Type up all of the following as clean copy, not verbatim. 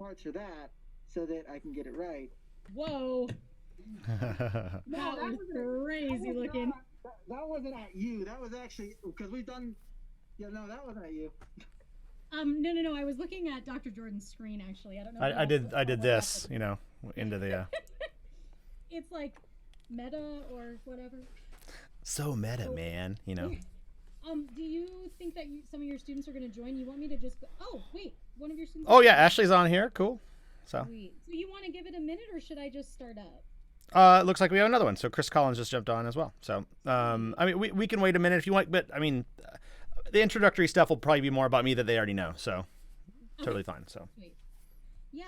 parts for that so that I can get it right. Whoa. That was crazy looking. That wasn't at you. That was actually because we've done. Yeah, no, that wasn't at you. No. I was looking at Dr. Jordan's screen actually. I don't know. I did this, into the. It's like meta or whatever. So meta, man. Do you think that some of your students are going to join? You want me to just go? Oh, wait. One of your students. Oh yeah, Ashley's on here. Cool. So. Sweet. So you want to give it a minute, or should I just start up? It looks like we have another one. So Chris Collins just jumped on as well. So, we can wait a minute if you want, but the introductory stuff will probably be more about me that they already know. So, totally fine. So. Sweet. Yeah.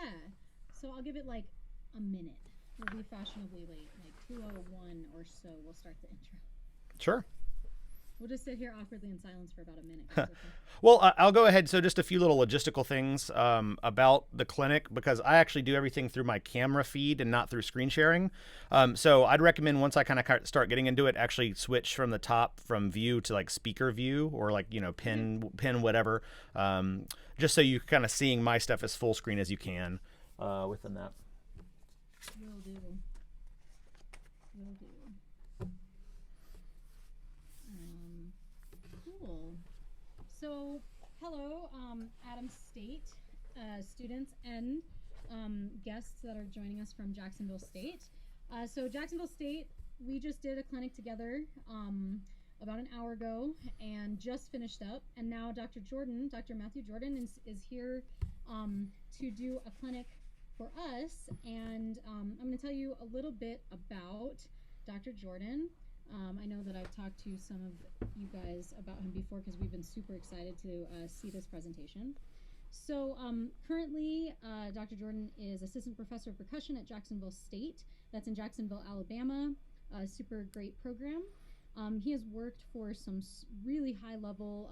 So I'll give it like a minute. We'll be fashionably late, like 2:01 or so. We'll start the intro. Sure. We'll just sit here awkwardly in silence for about a minute. Okay. Well, I'll go ahead. So just a few little logistical things about the clinic, because I actually do everything through my camera feed and not through screen sharing. So I'd recommend once I kind of start getting into it, actually switch from the top from view to like speaker view or like, pin whatever, just so you kind of seeing my stuff as full screen as you can within that. Will do. Cool. So, hello, Adams State students and guests that are joining us from Jacksonville State. So Jacksonville State, we just did a clinic together about an hour ago and just finished up. And now Dr. Matthew Jordan is here to do a clinic for us. And I'm going to tell you a little bit about Dr. Jordan. I know that I've talked to some of you guys about him before because we've been super excited to see this presentation. So currently, Dr. Jordan is Assistant Professor of Percussion at Jacksonville State. That's in Jacksonville, Alabama. A super great program. He has worked for some really high-level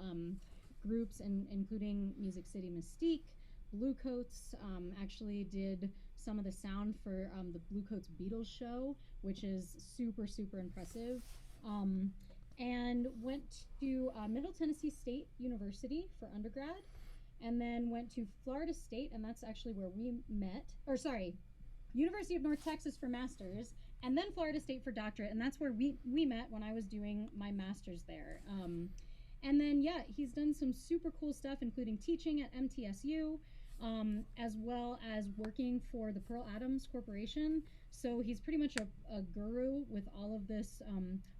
groups, including Music City Mystique, Bluecoats, actually did some of the sound for the Bluecoats Beatles show, which is super, super impressive. And went to Middle Tennessee State University for undergrad, and then went to Florida State, and that's actually where we met. Or sorry, University of North Texas for master's, and then Florida State for doctorate, and that's where we met when I was doing my master's there. And then, yeah, he's done some super cool stuff, including teaching at MTSU, as well as working for the Pearl Adams Corporation. So he's pretty much a guru with all of this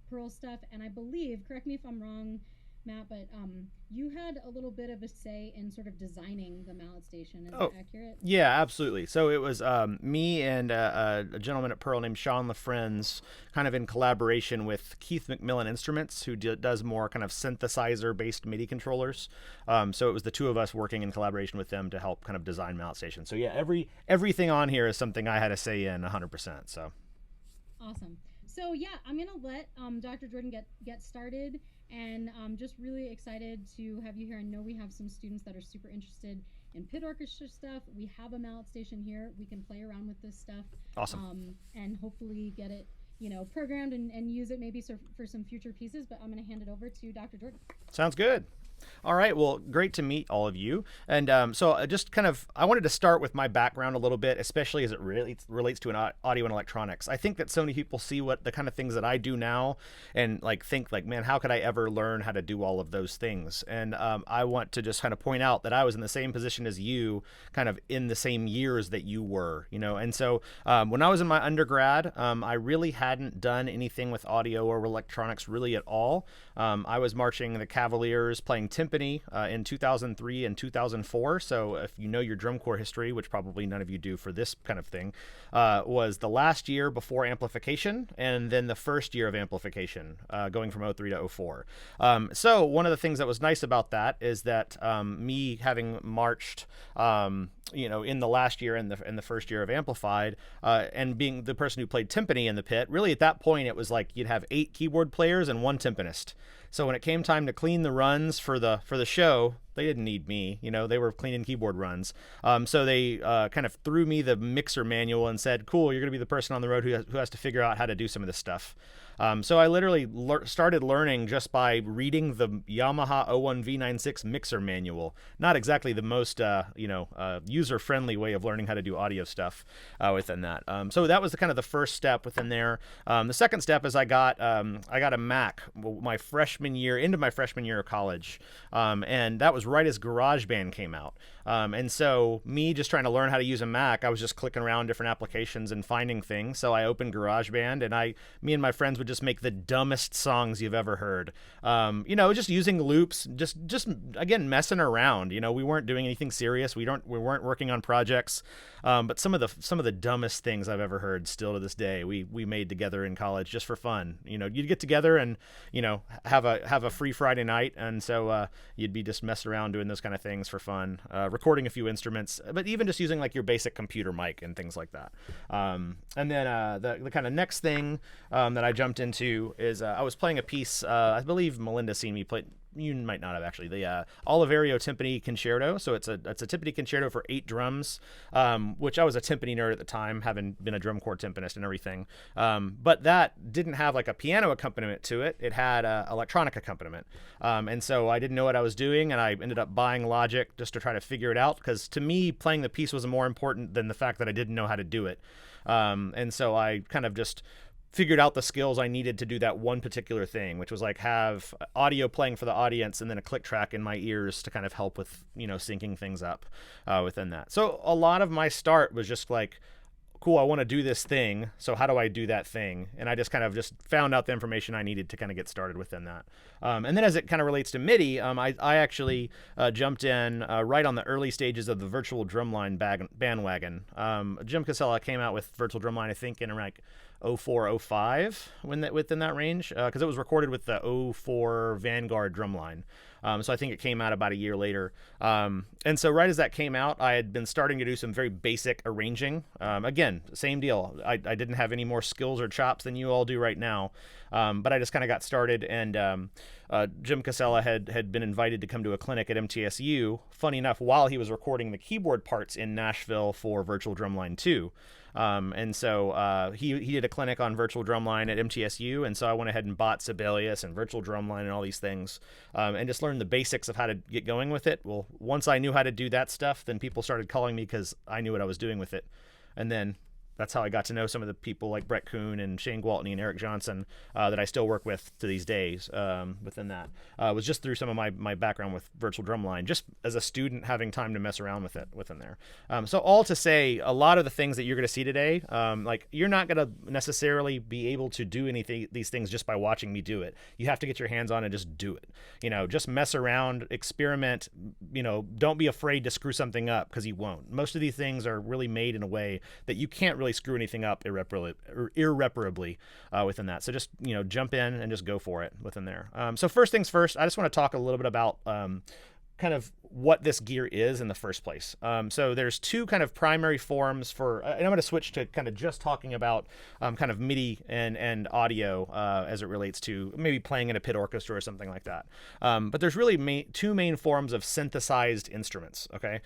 Pearl stuff. And I believe, correct me if I'm wrong, Matt, but you had a little bit of a say in sort of designing the mallet station. Is that accurate? Yeah, absolutely. So it was me and a gentleman at Pearl named Sean LaFrenz, kind of in collaboration with Keith McMillan Instruments, who does more kind of synthesizer-based MIDI controllers. So it was the two of us working in collaboration with them to help kind of design mallet station. So yeah, everything on here is something I had a say in 100%. So awesome. So yeah, I'm gonna let Dr. Jordan get started. And I'm just really excited to have you here. I know we have some students that are super interested in pit orchestra stuff. We have a mallet station here. We can play around with this stuff. Awesome. And hopefully get it, programmed and use it maybe for some future pieces. But I'm going to hand it over to Dr. Jordan. Sounds good. All right. Well, great to meet all of you. And so I wanted to start with my background a little bit, especially as it relates to an audio and electronics. I think that so many people see what the kind of things that I do now and think man, how could I ever learn how to do all of those things? And I want to just kind of point out that I was in the same position as you, kind of in the same years that you were, And so when I was in my undergrad, I really hadn't done anything with audio or electronics really at all. I was marching the Cavaliers, playing timpani in 2003 and 2004. So if you know your drum corps history, which probably none of you do for this kind of thing, was the last year before amplification and then the first year of amplification, going from 03 to 04. So one of the things that was nice about that is that me having marched in the last year and the first year of Amplified, and being the person who played timpani in the pit, really at that point it was like you'd have 8 keyboard players and 1 timpanist. So when it came time to clean the runs for the show, They didn't need me, they were cleaning keyboard runs. So they kind of threw me the mixer manual and said, cool, you're going to be the person on the road who has to figure out how to do some of this stuff. So I literally started learning just by reading the Yamaha 01V96 mixer manual. Not exactly the most, user-friendly way of learning how to do audio stuff within that. So that was the kind of the first step within there. The second step is I got a Mac into my freshman year of college, and that was right as GarageBand came out. And so me just trying to learn how to use a Mac, I was just clicking around different applications and finding things. So I opened GarageBand, and me and my friends would just make the dumbest songs you've ever heard. Just using loops, just again messing around. We weren't doing anything serious. We weren't working on projects. But some of the dumbest things I've ever heard still to this day, we made together in college just for fun. You'd get together and have a free Friday night, and so you'd be just messing around doing those kind of things for fun, recording a few instruments, but even just using like your basic computer mic and things like that. And then the kind of next thing that I jumped into is I was playing a piece. I believe Melinda's seen me play. You might not have actually, the Oliverio timpani concerto. So it's a timpani concerto for 8 drums, which I was a timpani nerd at the time, having been a drum corps timpanist and everything. But that didn't have like a piano accompaniment to it. It had electronic accompaniment. And so I didn't know what I was doing, and I ended up buying Logic just to try to figure it out, because to me, playing the piece was more important than the fact that I didn't know how to do it. And so I kind of just figured out the skills I needed to do that one particular thing, which was like have audio playing for the audience and then a click track in my ears to kind of help with, syncing things up within that. So a lot of my start was just like, cool, I want to do this thing. So how do I do that thing? And I just kind of just found out the information I needed to kind of get started within that. And then as it kind of relates to MIDI, I actually jumped in right on the early stages of the virtual drumline bandwagon. Jim Casella came out with virtual drumline, I think, in like 04, 05 within that range, because it was recorded with the 04 Vanguard drumline. So I think it came out about a year later. And so right as that came out, I had been starting to do some very basic arranging. Again, same deal. I didn't have any more skills or chops than you all do right now. But I just kind of got started, and Jim Casella had been invited to come to a clinic at MTSU, funny enough, while he was recording the keyboard parts in Nashville for Virtual Drumline 2. And so he did a clinic on virtual drumline at MTSU, and so I went ahead and bought Sibelius and virtual drumline and all these things, and just learned the basics of how to get going with it. Well, once I knew how to do that stuff, then people started calling me because I knew what I was doing with it. And then that's how I got to know some of the people like Brett Kuhn and Shane Gwaltney and Eric Johnson that I still work with to these days within that. Was just through some of my background with virtual drumline, just as a student having time to mess around with it within there. So all to say, a lot of the things that you're going to see today, like you're not going to necessarily be able to do these things just by watching me do it. You have to get your hands on and just do it. Just mess around, experiment. Don't be afraid to screw something up, because you won't. Most of these things are really made in a way that you can't really screw anything up irreparably within that. So just jump in and just go for it within there. So first things first, I just want to talk a little bit about kind of what this gear is in the first place. So there's two kind of primary forms for, and I'm going to switch to kind of just talking about kind of MIDI and audio as it relates to maybe playing in a pit orchestra or something like that. But there's really two main forms of synthesized instruments. Okay.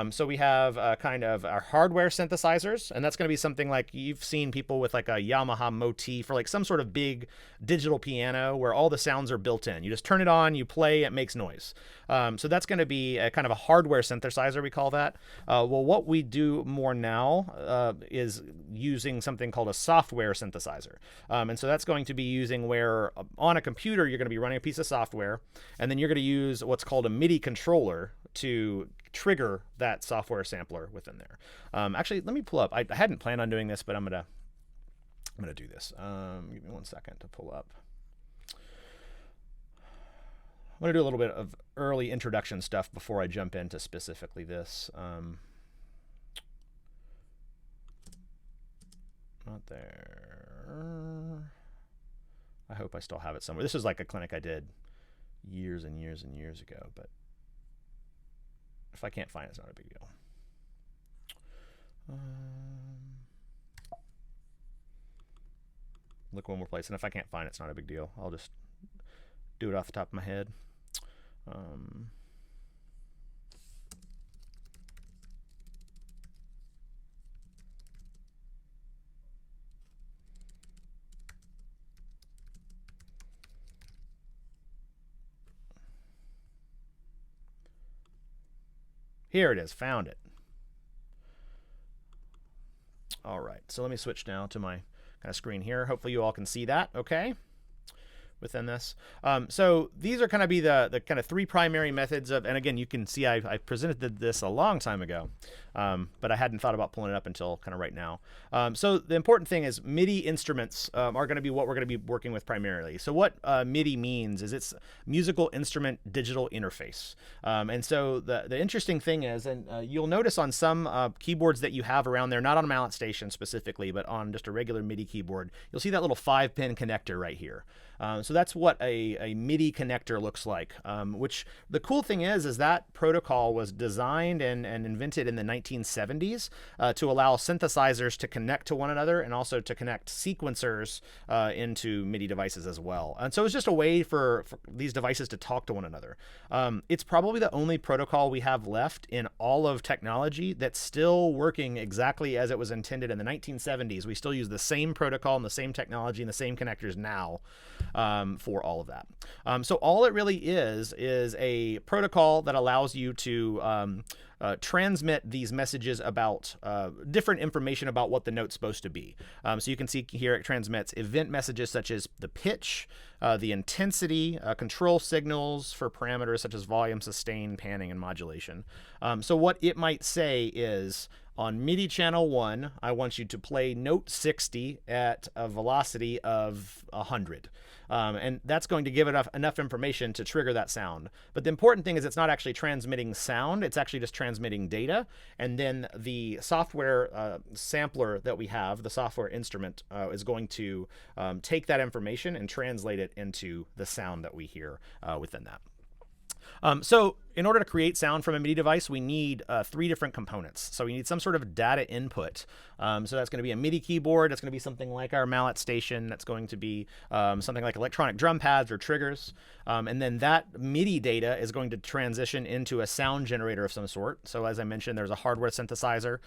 So we have kind of our hardware synthesizers, and that's going to be something like you've seen people with like a Yamaha motif or like some sort of big digital piano where all the sounds are built in. You just turn it on, you play, it makes noise. So that's going to be a kind of a hardware synthesizer, we call that. Well, what we do more now is using something called a software synthesizer. And so that's going to be using where on a computer, you're going to be running a piece of software, and then you're going to use what's called a MIDI controller to trigger that software sampler within there. Actually, let me pull up. I hadn't planned on doing this, but I'm gonna do this. Give me 1 second to pull up. I'm going to do a little bit of early introduction stuff before I jump into specifically this. Not there. I hope I still have it somewhere. This is like a clinic I did years and years and years ago, but if I can't find it, it's not a big deal. Look one more place, and if I can't find it, it's not a big deal. I'll just do it off the top of my head. Here it is. Found it. All right. So let me switch now to my kind of screen here. Hopefully you all can see that. Okay. Within this. So these are kind of be the kind of three primary methods of, and again, you can see I presented this a long time ago, but I hadn't thought about pulling it up until kind of right now. So the important thing is MIDI instruments are going to be what we're going to be working with primarily. So what MIDI means is it's musical instrument digital interface. And so the interesting thing is, and you'll notice on some keyboards that you have around there, not on a malletSTATION specifically, but on just a regular MIDI keyboard, you'll see that little 5-pin connector right here. So that's what a MIDI connector looks like, which the cool thing is that protocol was designed and invented in the 1970s to allow synthesizers to connect to one another and also to connect sequencers into MIDI devices as well. And so it's just a way for these devices to talk to one another. It's probably the only protocol we have left in all of technology that's still working exactly as it was intended in the 1970s. We still use the same protocol and the same technology and the same connectors now. For all of that. So all it really is a protocol that allows you to transmit these messages about different information about what the note's supposed to be. So you can see here it transmits event messages such as the pitch, the intensity, control signals for parameters such as volume, sustain, panning, and modulation. So what it might say is, on MIDI channel 1, I want you to play note 60 at a velocity of 100. And that's going to give it enough information to trigger that sound. But the important thing is it's not actually transmitting sound, it's actually just transmitting data. And then the software sampler that we have, the software instrument, is going to take that information and translate it into the sound that we hear within that. So in order to create sound from a MIDI device, we need 3 different components. So we need some sort of data input. So that's going to be a MIDI keyboard. That's going to be something like our malletSTATION. That's going to be something like electronic drum pads or triggers. And then that MIDI data is going to transition into a sound generator of some sort. So as I mentioned, there's a hardware synthesizer.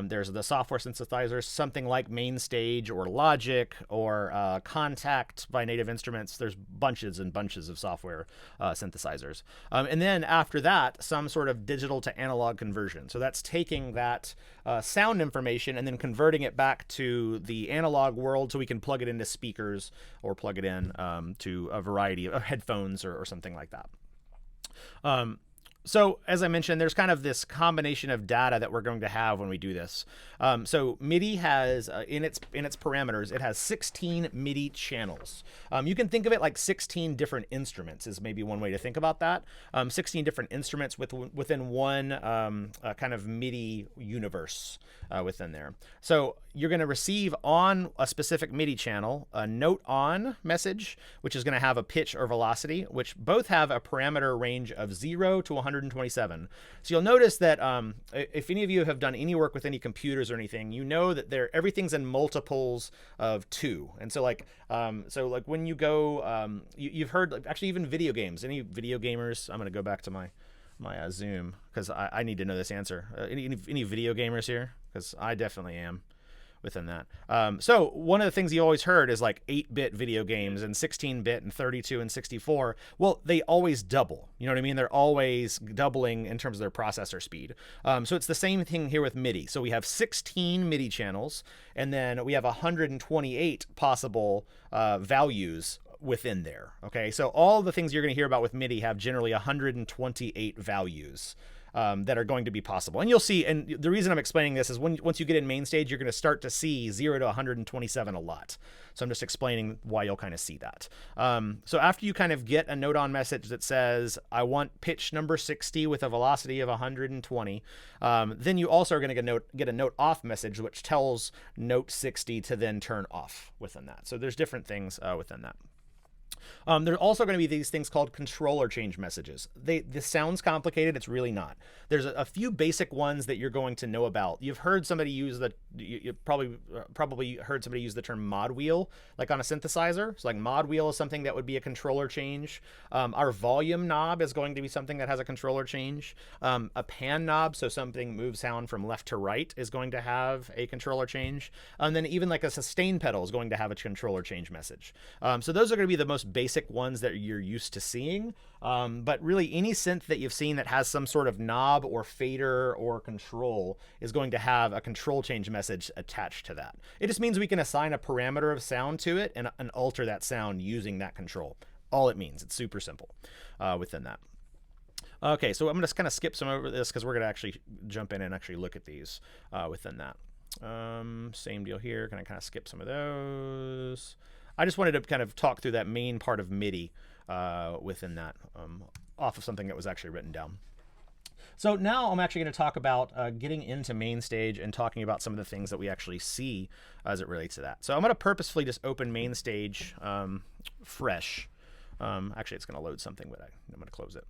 There's the software synthesizer, something like MainStage or Logic or Contact by Native Instruments. There's bunches and bunches of software synthesizers. And then after that, some sort of digital to analog conversion. So that's taking that sound information and then converting it back to the analog world so we can plug it into speakers or plug it in to a variety of headphones or something like that. So as I mentioned, there's kind of this combination of data that we're going to have when we do this. So MIDI has, in its parameters, it has 16 MIDI channels. You can think of it like 16 different instruments is maybe one way to think about that. 16 different instruments within one kind of MIDI universe within there. So you're going to receive on a specific MIDI channel a note on message, which is going to have a pitch or velocity, which both have a parameter range of 0 to 127. So you'll notice that if any of you have done any work with any computers or anything, you know that everything's in multiples of 2. And so like when you go, you've heard, actually even video games, any video gamers, I'm going to go back to my Zoom because I need to know this answer. Any video gamers here? Because I definitely am within that. So one of the things you always heard is like 8-bit video games and 16-bit and 32 and 64. Well, they always double. You know what I mean? They're always doubling in terms of their processor speed. So it's the same thing here with MIDI. So we have 16 MIDI channels, and then we have 128 possible values within there. Okay, so all the things you're going to hear about with MIDI have generally 128 values that are going to be possible. And you'll see, and the reason I'm explaining this is once you get in MainStage, you're going to start to see 0 to 127 a lot. So I'm just explaining why you'll kind of see that. So after you kind of get a note on message that says, I want pitch number 60 with a velocity of 120, then you also are going to get a note off message, which tells note 60 to then turn off within that. So there's different things within that. There are also going to be these things called controller change messages. This sounds complicated. It's really not. There's a few basic ones that you're going to know about. You've heard somebody use you probably heard somebody use the term mod wheel, like on a synthesizer. So like mod wheel is something that would be a controller change. Our volume knob is going to be something that has a controller change. A pan knob, so something moves sound from left to right, is going to have a controller change. And then even like a sustain pedal is going to have a controller change message. So those are going to be the most basic ones that you're used to seeing. But really any synth that you've seen that has some sort of knob or fader or control is going to have a control change message attached to that. It just means we can assign a parameter of sound to it and alter that sound using that control. All it means. It's super simple within that. Okay, so I'm going to kind of skip some over this because we're going to actually jump in and actually look at these within that. Same deal here. Can I kind of skip some of those? I just wanted to kind of talk through that main part of MIDI within that off of something that was actually written down. So now I'm actually going to talk about getting into main stage and talking about some of the things that we actually see as it relates to that. So I'm going to purposefully just open main stage fresh. Actually, it's going to load something, but I'm going to close it.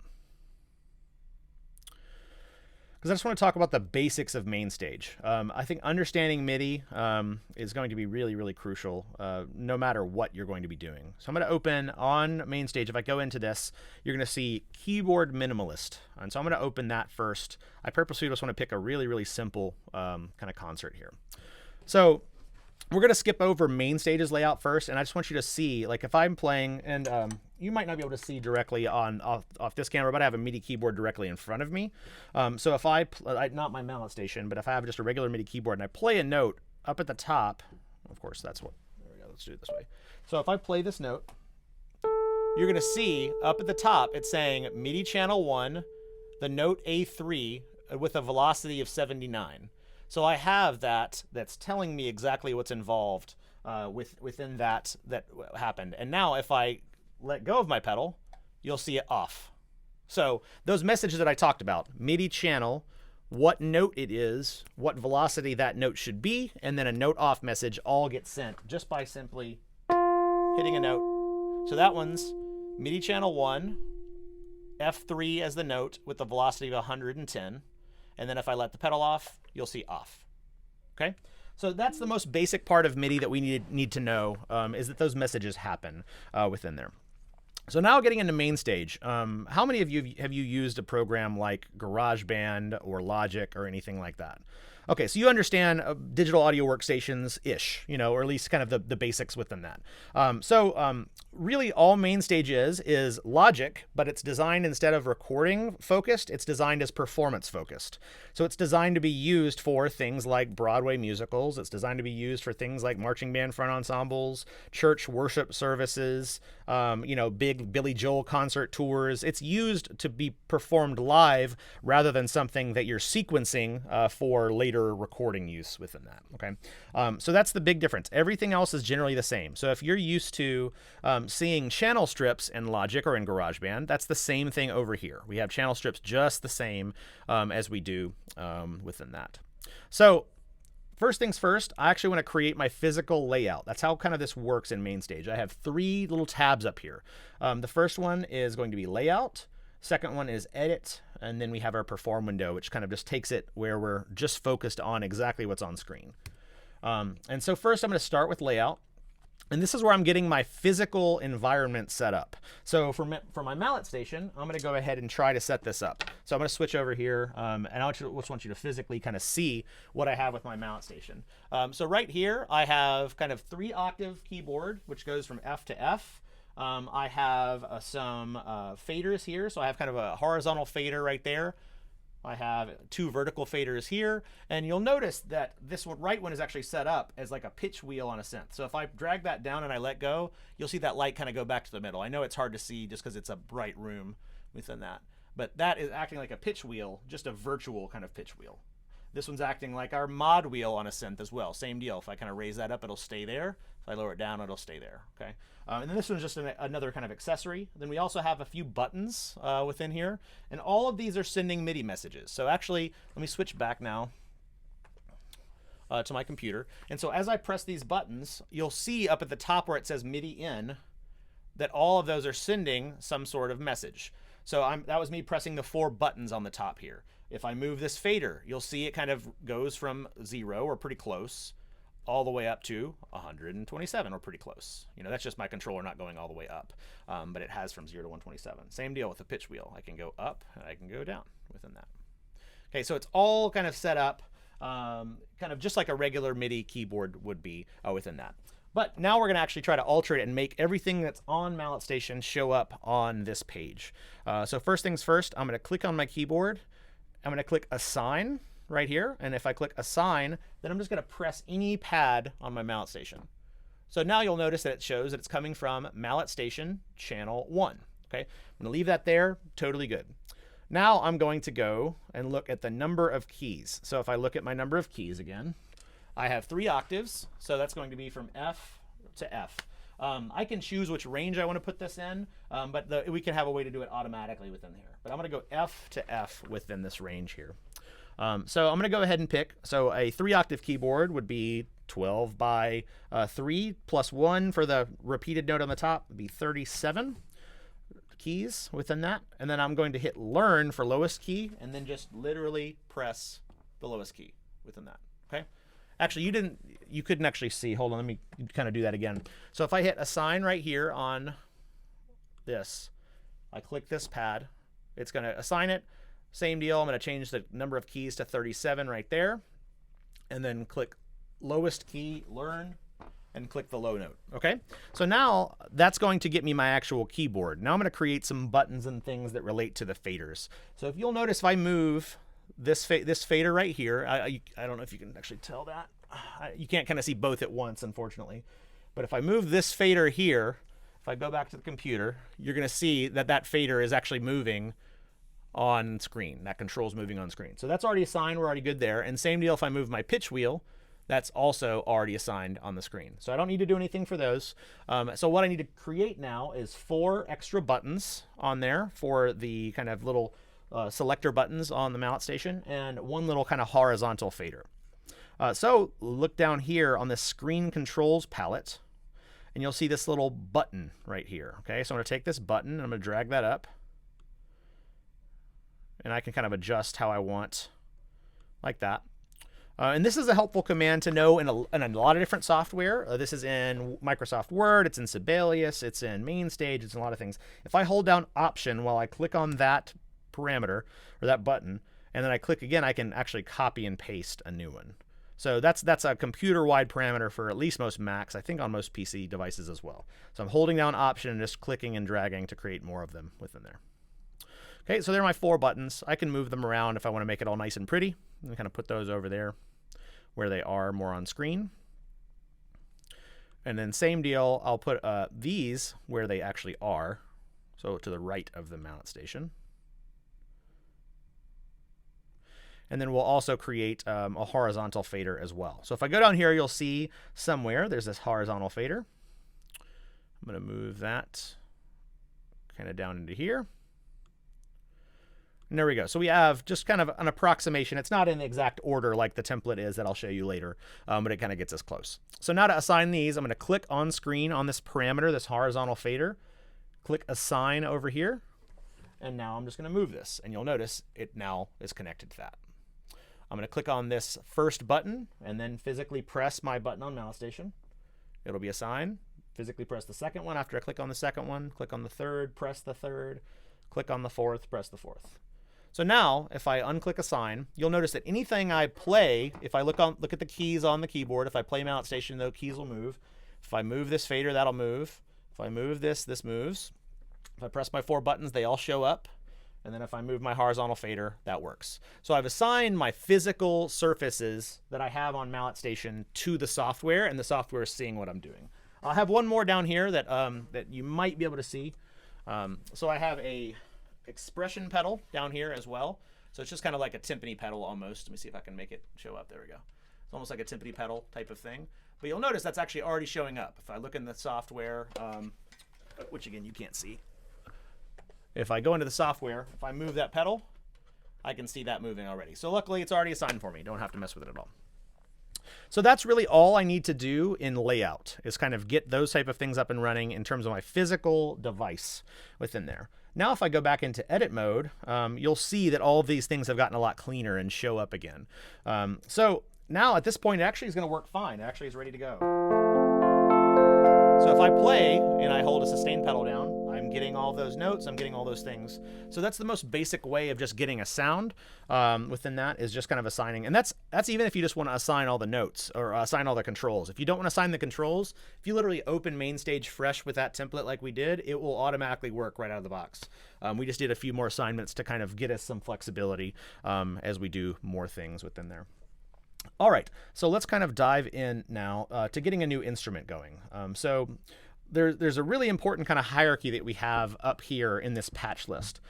Because I just want to talk about the basics of main stage. I think understanding MIDI is going to be really, really crucial no matter what you're going to be doing. So I'm going to open on main stage. If I go into this, you're going to see keyboard minimalist. And so I'm going to open that first. I purposely just want to pick a really, really simple kind of concert here. So we're going to skip over main stage's layout first, and I just want you to see, like if I'm playing, and you might not be able to see directly off this camera, but I have a MIDI keyboard directly in front of me. So if not my malletSTATION, but if I have just a regular MIDI keyboard and I play a note up at the top, of course that's what, there we go, let's do it this way. So if I play this note, you're going to see up at the top, it's saying MIDI channel 1, the note A3 with a velocity of 79. So I have that's telling me exactly what's involved within that happened. And now if I let go of my pedal, you'll see it off. So those messages that I talked about, MIDI channel, what note it is, what velocity that note should be, and then a note off message all get sent just by simply hitting a note. So that one's MIDI channel 1, F3 as the note with the velocity of 110. And then if I let the pedal off, you'll see off. Okay? So that's the most basic part of MIDI that we need to know, is that those messages happen within there. So now getting into main stage, how many of you have you used a program like GarageBand or Logic or anything like that? Okay, so you understand digital audio workstations-ish, you know, or at least kind of the basics within that. Really all main stage is Logic, but it's designed instead of recording focused, it's designed as performance focused. So it's designed to be used for things like Broadway musicals. It's designed to be used for things like marching band front ensembles, church worship services, you know, big Billy Joel concert tours. It's used to be performed live rather than something that you're sequencing for later recording use within that. Okay, so that's the big difference. Everything else is generally the same. So if you're used to seeing channel strips in Logic or in GarageBand, that's the same thing over here. We have channel strips just the same as we do within that. So first things first, I actually want to create my physical layout. That's how kind of this works in main stage. I have 3 little tabs up here. The first one is going to be layout. Second one is edit. And then we have our perform window, which kind of just takes it where we're just focused on exactly what's on screen. And so first I'm going to start with layout. And this is where I'm getting my physical environment set up. So for my malletSTATION, I'm going to go ahead and try to set this up. So I'm going to switch over here, and I just want you to physically kind of see what I have with my malletSTATION. So right here, I have kind of 3-octave keyboard, which goes from F to F. I have some faders here. So I have kind of a horizontal fader right there. I have 2 vertical faders here, and you'll notice that this right one is actually set up as like a pitch wheel on a synth. So if I drag that down and I let go, you'll see that light kind of go back to the middle. I know it's hard to see just because it's a bright room within that, but that is acting like a pitch wheel, just a virtual kind of pitch wheel. This one's acting like our mod wheel on a synth as well. Same deal. If I kind of raise that up, it'll stay there. If I lower it down, it'll stay there. Okay. And then this one's just another kind of accessory. Then we also have a few buttons within here. And all of these are sending MIDI messages. So actually, let me switch back now to my computer. And so as I press these buttons, you'll see up at the top where it says MIDI in, that all of those are sending some sort of message. So that was me pressing the 4 buttons on the top here. If I move this fader, you'll see it kind of goes from 0, or pretty close, all the way up to 127, or pretty close. You know, that's just my controller not going all the way up, but it has from 0 to 127. Same deal with the pitch wheel. I can go up and I can go down within that. Okay, so it's all kind of set up kind of just like a regular MIDI keyboard would be within that. But now we're going to actually try to alter it and make everything that's on malletSTATION show up on this page. So first things first, I'm going to click on my keyboard. I'm going to click Assign right here. And if I click Assign, then I'm just going to press any pad on my malletSTATION. So now you'll notice that it shows that it's coming from malletSTATION channel 1. Okay, I'm going to leave that there. Totally good. Now I'm going to go and look at the number of keys. So if I look at my number of keys again, I have 3 octaves. So that's going to be from F to F. I can choose which range I want to put this in, but we can have a way to do it automatically within here. But I'm going to go F to F within this range here. So I'm going to go ahead and pick. So a 3-octave keyboard would be 12 by 3 plus 1 for the repeated note on the top would be 37 keys within that. And then I'm going to hit Learn for lowest key and then just literally press the lowest key within that. Okay. Actually, you couldn't actually see. Hold on, let me kind of do that again. So if I hit Assign right here on this, I click this pad, it's going to assign it. Same deal, I'm going to change the number of keys to 37 right there, and then click lowest key, Learn, and click the low note. Okay, so now that's going to get me my actual keyboard. Now I'm going to create some buttons and things that relate to the faders. So if you'll notice, if I move this fader right here, I don't know if you can actually tell that. You can't kind of see both at once, unfortunately. But if I move this fader here, if I go back to the computer, you're going to see that that fader is actually moving on screen. That control's moving on screen. So that's already assigned. We're already good there. And same deal if I move my pitch wheel, that's also already assigned on the screen. So I don't need to do anything for those. So what I need to create now is 4 extra buttons on there for the kind of little selector buttons on the malletSTATION and 1 little kind of horizontal fader. So look down here on the screen controls palette and you'll see this little button right here. Okay, so I'm going to take this button and I'm going to drag that up. And I can kind of adjust how I want, like that. And this is a helpful command to know in a lot of different software. This is in Microsoft Word, it's in Sibelius, it's in MainStage, it's in a lot of things. If I hold down Option while I click on that parameter or that button, and then I click again, I can actually copy and paste a new one. So that's a computer-wide parameter for at least most Macs, I think on most PC devices as well. So I'm holding down Option and just clicking and dragging to create more of them within there. Okay, so there are my 4 buttons. I can move them around if I want to make it all nice and pretty. And kind of put those over there where they are more on screen. And then same deal, I'll put these where they actually are. So to the right of the malletSTATION. And then we'll also create a horizontal fader as well. So if I go down here, you'll see somewhere there's this horizontal fader. I'm going to move that kind of down into here. And there we go. So we have just kind of an approximation. It's not in the exact order like the template is that I'll show you later, but it kind of gets us close. So now to assign these, I'm going to click on screen on this parameter, this horizontal fader, click Assign over here, and now I'm just going to move this. And you'll notice it now is connected to that. I'm going to click on this first button and then physically press my button on malletSTATION. It'll be assigned. Physically press the second one. After I click on the second one, click on the third, press the third, click on the fourth, press the fourth. So now, if I unclick Assign, you'll notice that anything I play, if I look at the keys on the keyboard, if I play malletSTATION, those keys will move. If I move this fader, that'll move. If I move this, this moves. If I press my 4 buttons, they all show up. And then if I move my horizontal fader, that works. So I've assigned my physical surfaces that I have on malletSTATION to the software, and the software is seeing what I'm doing. I'll have one more down here that that you might be able to see. So I have a expression pedal down here as well. So it's just kind of like a timpani pedal almost. Let me see if I can make it show up. There we go. It's almost like a timpani pedal type of thing. But you'll notice that's actually already showing up. If I look in the software, which again you can't see. If I go into the software, if I move that pedal, I can see that moving already. So luckily it's already assigned for me. Don't have to mess with it at all. So that's really all I need to do in layout, is kind of get those type of things up and running in terms of my physical device within there. Now if I go back into edit mode, you'll see that all of these things have gotten a lot cleaner and show up again. So now at this point it actually is going to work fine. It actually is ready to go. So if I play and I hold a sustain pedal down, I'm getting all those notes, I'm getting all those things. So that's the most basic way of just getting a sound within that, is just kind of assigning. And that's even if you just want to assign all the notes or assign all the controls. If you don't want to assign the controls, if you literally open MainStage fresh with that template like we did, it will automatically work right out of the box. We just did a few more assignments to kind of get us some flexibility as we do more things within there. All right, so let's kind of dive in now to getting a new instrument going. So there's a really important kind of hierarchy that we have up here in this patch list.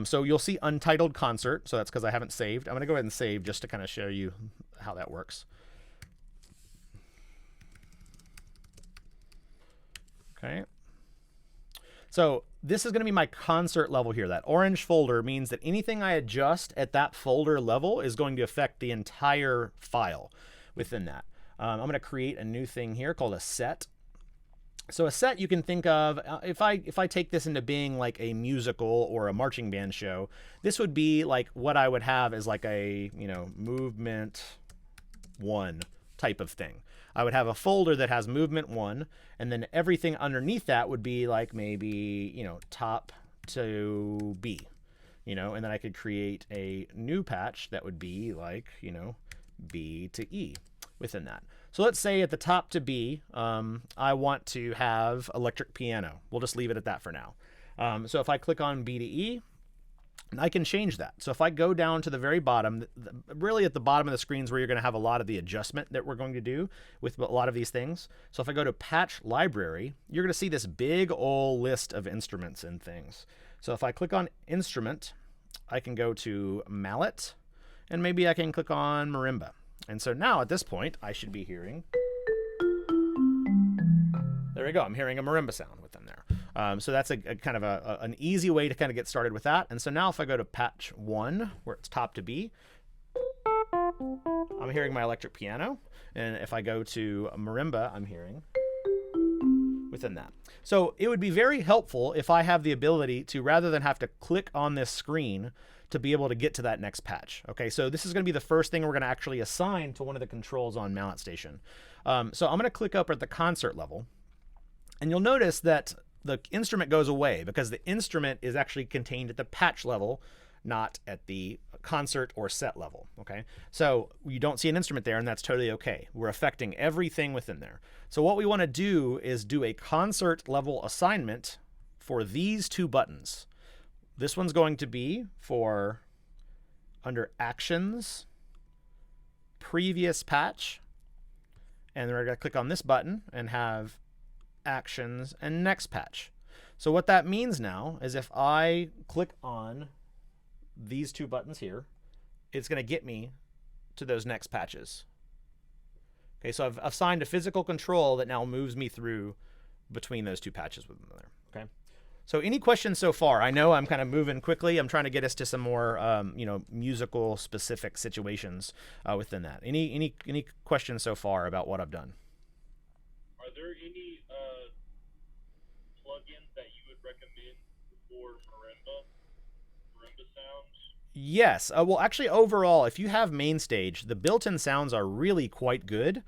So you'll see Untitled Concert, so that's because I haven't saved. I'm going to go ahead and save just to kind of show you how that works. Okay. So this is going to be my concert level here. That orange folder means that anything I adjust at that folder level is going to affect the entire file within that. I'm going to create a new thing here called a set. So a set you can think of, if I take this into being like a musical or a marching band show, this would be like what I would have as like a, movement 1 type of thing. I would have a folder that has movement 1, and then everything underneath that would be like maybe, top to B, and then I could create a new patch that would be like, B to E within that. So let's say at the top to B, I want to have electric piano. We'll just leave it at that for now. So if I click on B to E, I can change that. So if I go down to the very bottom, really at the bottom of the screen is where you're going to have a lot of the adjustment that we're going to do with a lot of these things. So if I go to Patch Library, you're going to see this big old list of instruments and things. So if I click on Instrument, I can go to Mallet, and maybe I can click on Marimba. And so now at this point, I should be hearing, there we go, I'm hearing a marimba sound within there. So that's a kind of an easy way to kind of get started with that. And so now if I go to patch 1, where it's top to B, I'm hearing my electric piano. And if I go to marimba, I'm hearing within that. So it would be very helpful if I have the ability to, rather than have to click on this screen, to be able to get to that next patch. Okay, so this is going to be the first thing we're going to actually assign to one of the controls on malletSTATION. So I'm going to click up at the concert level, and you'll notice that the instrument goes away because the instrument is actually contained at the patch level, not at the concert or set level. Okay, so you don't see an instrument there, and that's totally okay. We're affecting everything within there. So what we want to do is do a concert level assignment for these 2 buttons. This one's going to be for under Actions, Previous Patch, and then we're going to click on this button and have Actions and Next Patch. So what that means now is if I click on these 2 buttons here, it's going to get me to those next patches. Okay, so I've assigned a physical control that now moves me through between those 2 patches within there. Okay. So any questions so far? I know I'm kind of moving quickly. I'm trying to get us to some more, musical specific situations within that. Any questions so far about what I've done? Are there any plugins that you would recommend for marimba sounds? Yes. Well, actually, overall, if you have MainStage, the built-in sounds are really quite good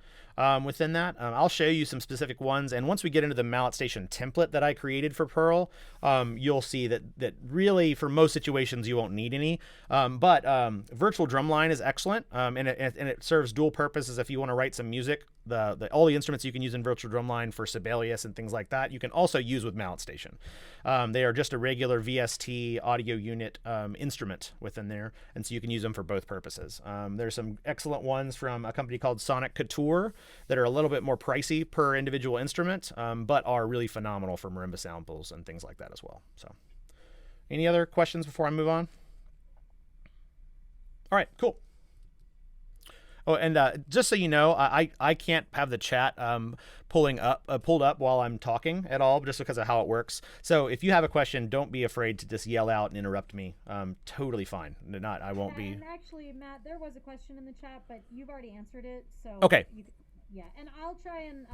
within that. I'll show you some specific ones. And once we get into the malletSTATION template that I created for Perl, you'll see that really, for most situations, you won't need any. But Virtual Drumline is excellent, and it serves dual purposes. If you want to write some music, all the instruments you can use in Virtual Drumline for Sibelius and things like that, you can also use with malletSTATION. They are just a regular VST audio unit instrument within there, and so you can use them for both purposes. There's some excellent ones from a company called Sonic Couture that are a little bit more pricey per individual instrument, but are really phenomenal for marimba samples and things like that as well. So, any other questions before I move on? All right, cool. Oh, and just so you know, I can't have the chat pulled up while I'm talking at all, just because of how it works. So if you have a question, don't be afraid to just yell out and interrupt me. Totally fine. I won't be. And actually, Matt, there was a question in the chat, but you've already answered it. So okay. Yeah, and I'll try and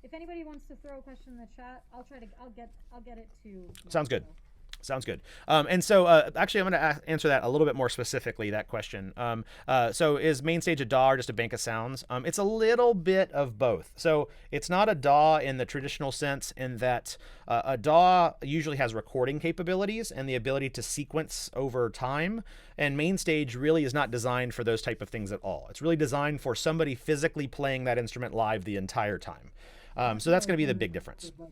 if anybody wants to throw a question in the chat, I'll get it to. Sounds good. Sounds good. And so actually, I'm going to answer that a little bit more specifically, that question. So is MainStage a DAW or just a bank of sounds? It's a little bit of both. So it's not a DAW in the traditional sense in that a DAW usually has recording capabilities and the ability to sequence over time. And MainStage really is not designed for those type of things at all. It's really designed for somebody physically playing that instrument live the entire time. So that's going to be the big difference. It's like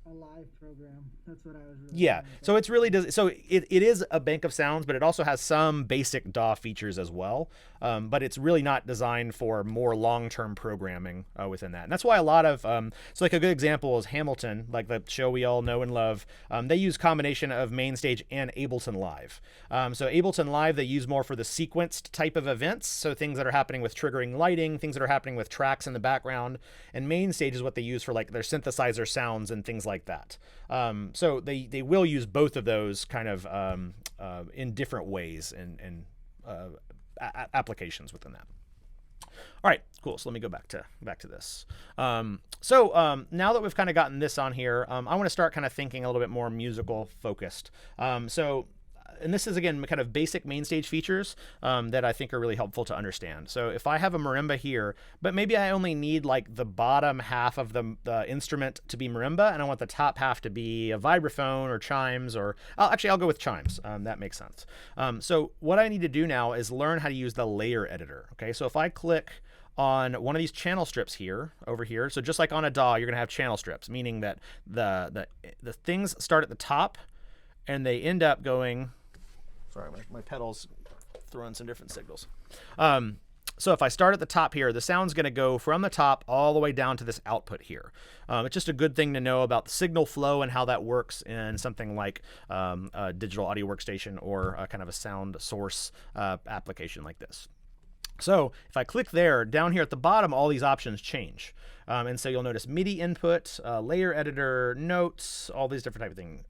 a live program. That's what I was really Yeah. trying to So it's really so it is a bank of sounds, but it also has some basic DAW features as well. But it's really not designed for more long-term programming within that. And that's why a lot of so like a good example is Hamilton, like the show we all know and love. They use combination of MainStage and Ableton Live. So Ableton Live they use more for the sequenced type of events, so things that are happening with triggering lighting, things that are happening with tracks in the background, and MainStage is what they use for like their synthesizer sounds and things like that. So they will use both of those kind of in different ways and applications within that. All right, cool. So let me go back to this. So now that we've kind of gotten this on here, I want to start kind of thinking a little bit more musical focused. And this is, again, kind of basic MainStage features that I think are really helpful to understand. So if I have a marimba here, but maybe I only need like the bottom half of the instrument to be marimba, and I want the top half to be a vibraphone or chimes, or actually I'll go with chimes. That makes sense. So what I need to do now is learn how to use the layer editor. Okay, so if I click on one of these channel strips here, over here, so just like on a DAW, you're gonna have channel strips, meaning that the things start at the top and they end up going. Sorry, my pedal's throwing some different signals. So if I start at the top here, the sound's going to go from the top all the way down to this output here. It's just a good thing to know about the signal flow and how that works in something like a digital audio workstation or a kind of a sound source application like this. So if I click there, down here at the bottom, all these options change. And so you'll notice MIDI input, layer editor, notes, all these different type of things.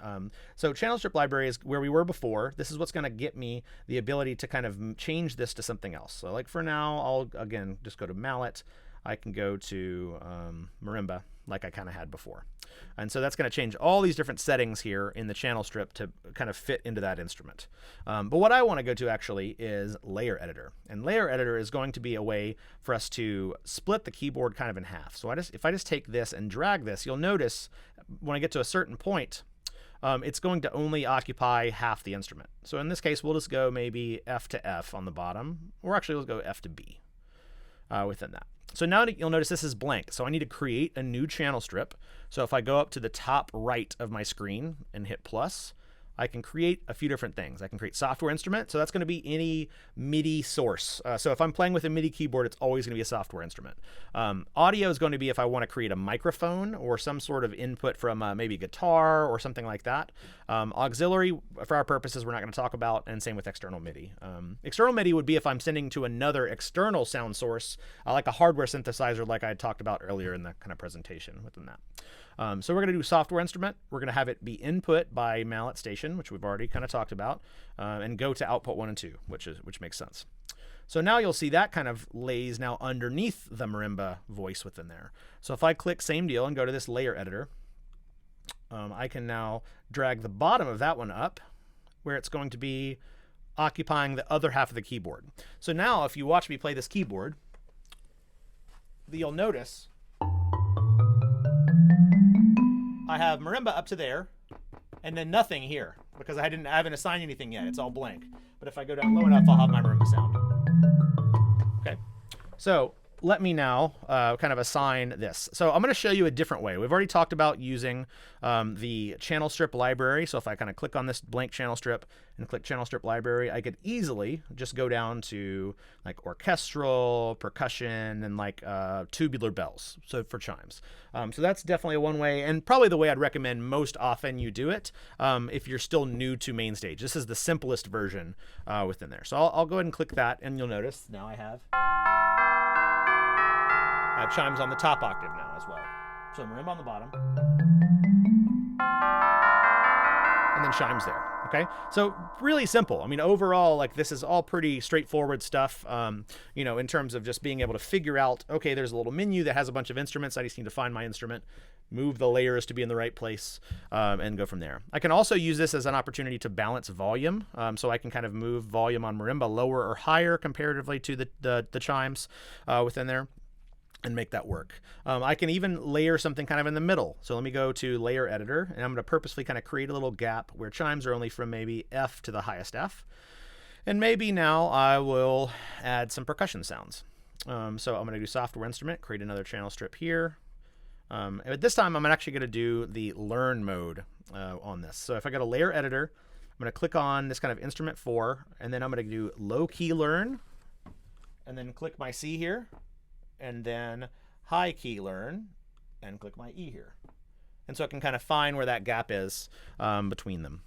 So channel strip library is where we were before. This is what's going to get me the ability to kind of change this to something else. So like for now, I'll again just go to mallet. I can go to marimba like I kind of had before. And so that's going to change all these different settings here in the channel strip to kind of fit into that instrument. But what I want to go to actually is layer editor. And layer editor is going to be a way for us to split the keyboard kind of in half. So if I just take this and drag this, you'll notice when I get to a certain point, it's going to only occupy half the instrument. So in this case, we'll just go maybe F to F on the bottom, or actually let's go F to B within that. So now you'll notice this is blank. So I need to create a new channel strip. So if I go up to the top right of my screen and hit plus, I can create a few different things. I can create software instrument. So that's going to be any MIDI source. So if I'm playing with a MIDI keyboard, it's always going to be a software instrument. Audio is going to be if I want to create a microphone or some sort of input from maybe guitar or something like that. Auxiliary, for our purposes, we're not going to talk about, and same with external MIDI. External MIDI would be if I'm sending to another external sound source, like a hardware synthesizer like I had talked about earlier in the kind of presentation within that. So we're going to do software instrument. We're going to have it be input by malletSTATIon, which we've already kind of talked about, and go to output 1 and 2, which makes sense. So now you'll see that kind of lays now underneath the marimba voice within there. So if I click same deal and go to this layer editor, I can now drag the bottom of that one up where it's going to be occupying the other half of the keyboard. So now if you watch me play this keyboard, you'll notice I have marimba up to there, and then nothing here because I haven't assigned anything yet. It's all blank. But if I go down low enough, I'll have my marimba sound. Okay, so let me now kind of assign this. So I'm going to show you a different way. We've already talked about using the channel strip library. So if I kind of click on this blank channel strip and click channel strip library, I could easily just go down to like orchestral, percussion, and like tubular bells, so for chimes. So that's definitely one way, and probably the way I'd recommend most often you do it if you're still new to MainStage. This is the simplest version within there. So I'll go ahead and click that, and you'll notice now I have chimes on the top octave now as well. So marimba on the bottom, and then chimes there. Okay, so really simple. I mean, overall, like this is all pretty straightforward stuff. You know, in terms of just being able to figure out, okay, there's a little menu that has a bunch of instruments. I just need to find my instrument, move the layers to be in the right place, and go from there. I can also use this as an opportunity to balance volume. So I can kind of move volume on marimba lower or higher comparatively to the chimes within there, and make that work. I can even layer something kind of in the middle. So let me go to layer editor, and I'm going to purposefully kind of create a little gap where chimes are only from maybe F to the highest F. And maybe now I will add some percussion sounds. So I'm going to do software instrument, create another channel strip here. But this time I'm actually going to do the learn mode on this. So if I go to layer editor, I'm going to click on this kind of instrument 4, and then I'm going to do low key learn, and then click my C here, and then high key learn, and click my E here. And so I can kind of find where that gap is between them.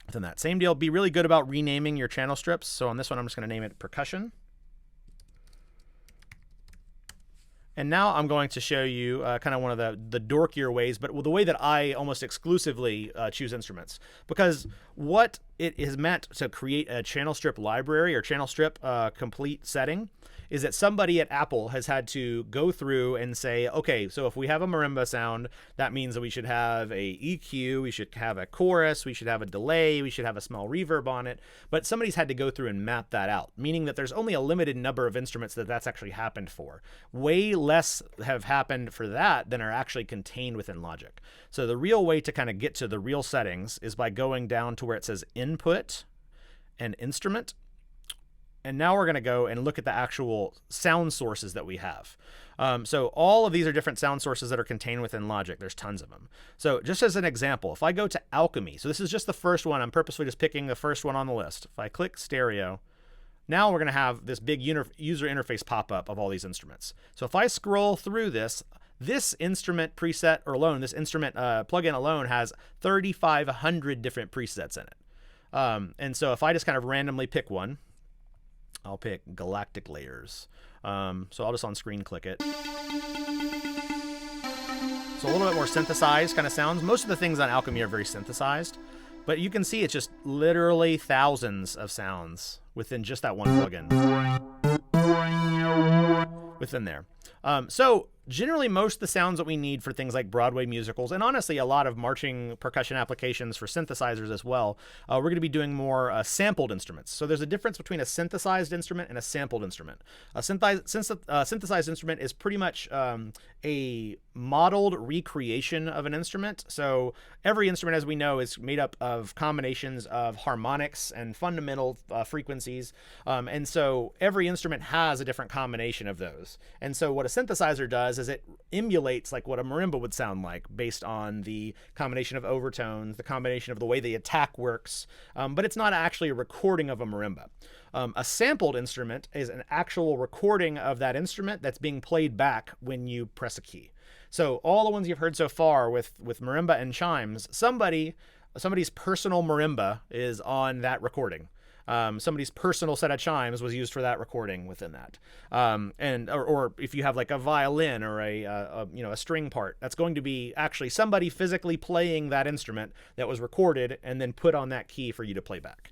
Within that same deal, be really good about renaming your channel strips. So on this one, I'm just going to name it percussion. And now I'm going to show you kind of one of the dorkier ways, but the way that I almost exclusively choose instruments. Because what it is meant to create a channel strip library or channel strip complete setting is that somebody at Apple has had to go through and say, okay, so if we have a marimba sound, that means that we should have a EQ, we should have a chorus, we should have a delay, we should have a small reverb on it. But somebody's had to go through and map that out, meaning that there's only a limited number of instruments that that's actually happened for. Way less have happened for that than are actually contained within Logic. So the real way to kind of get to the real settings is by going down to where it says input and instrument. And now we're going to go and look at the actual sound sources that we have. So all of these are different sound sources that are contained within Logic. There's tons of them. So just as an example, if I go to Alchemy, so this is just the first one. I'm purposely just picking the first one on the list. If I click stereo, now we're going to have this big user interface pop up of all these instruments. So if I scroll through this instrument preset or alone, this instrument plugin alone has 3,500 different presets in it. And so if I just kind of randomly pick one, I'll pick Galactic Layers. So I'll just on screen click it. So a little bit more synthesized kind of sounds. Most of the things on Alchemy are very synthesized, but you can see it's just literally thousands of sounds within just that one plugin within there. So generally most of the sounds that we need for things like Broadway musicals, and honestly a lot of marching percussion applications for synthesizers as well, we're going to be doing more sampled instruments. So there's a difference between a synthesized instrument and a sampled instrument. A synthesized instrument is pretty much a modeled recreation of an instrument. So every instrument, as we know, is made up of combinations of harmonics and fundamental frequencies. And so every instrument has a different combination of those. And so what a synthesizer does is it emulates like what a marimba would sound like based on the combination of overtones, the combination of the way the attack works, but it's not actually a recording of a marimba. A sampled instrument is an actual recording of that instrument that's being played back when you press a key. So all the ones you've heard so far with marimba and chimes, somebody's personal marimba is on that recording. Somebody's personal set of chimes was used for that recording within that. Or if you have like a violin or a string part, that's going to be actually somebody physically playing that instrument that was recorded and then put on that key for you to play back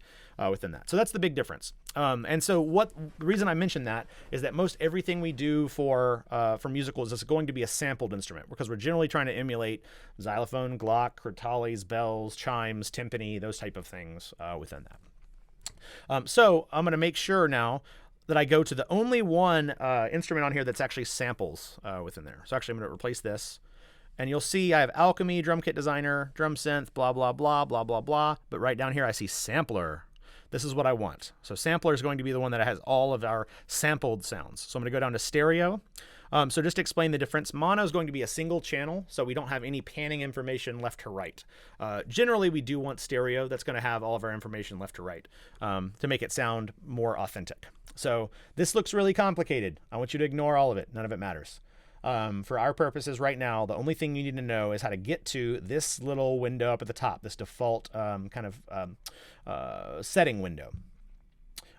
within that. So that's the big difference. And so the reason I mention that is that most everything we do for musicals is going to be a sampled instrument because we're generally trying to emulate xylophone, Glock, crotales, bells, chimes, timpani, those type of things within that. So I'm going to make sure now that I go to the only one instrument on here that's actually samples within there. So actually I'm going to replace this. And you'll see I have Alchemy, Drum Kit Designer, Drum Synth, blah, blah, blah, blah, blah, blah. But right down here I see Sampler. This is what I want. So Sampler is going to be the one that has all of our sampled sounds. So I'm going to go down to stereo. So just to explain the difference, mono is going to be a single channel, so we don't have any panning information left to right. Generally, we do want stereo that's going to have all of our information left to right to make it sound more authentic. So this looks really complicated. I want you to ignore all of it. None of it matters. For our purposes right now, the only thing you need to know is how to get to this little window up at the top, this default setting window.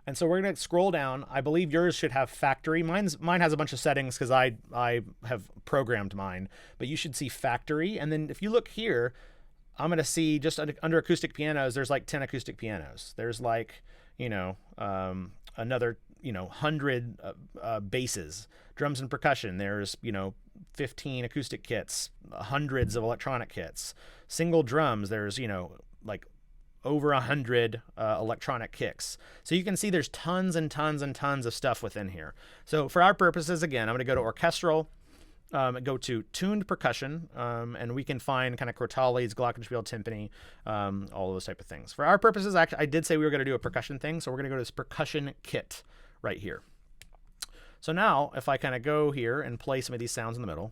And so we're going to scroll down. I believe yours should have factory. Mine has a bunch of settings because I have programmed mine, but you should see factory. And then if you look here, I'm going to see just under acoustic pianos, there's like 10 acoustic pianos. There's like, another 100 basses. Drums and percussion, there's 15 acoustic kits, hundreds of electronic kits. Single drums, there's like over 100 electronic kicks. So you can see there's tons and tons and tons of stuff within here. So for our purposes, again, I'm going to go to orchestral, go to tuned percussion, and we can find kind of crotales, glockenspiel, timpani, all those type of things. For our purposes, actually, I did say we were going to do a percussion thing, so we're going to go to this percussion kit right here. So now, if I kind of go here and play some of these sounds in the middle.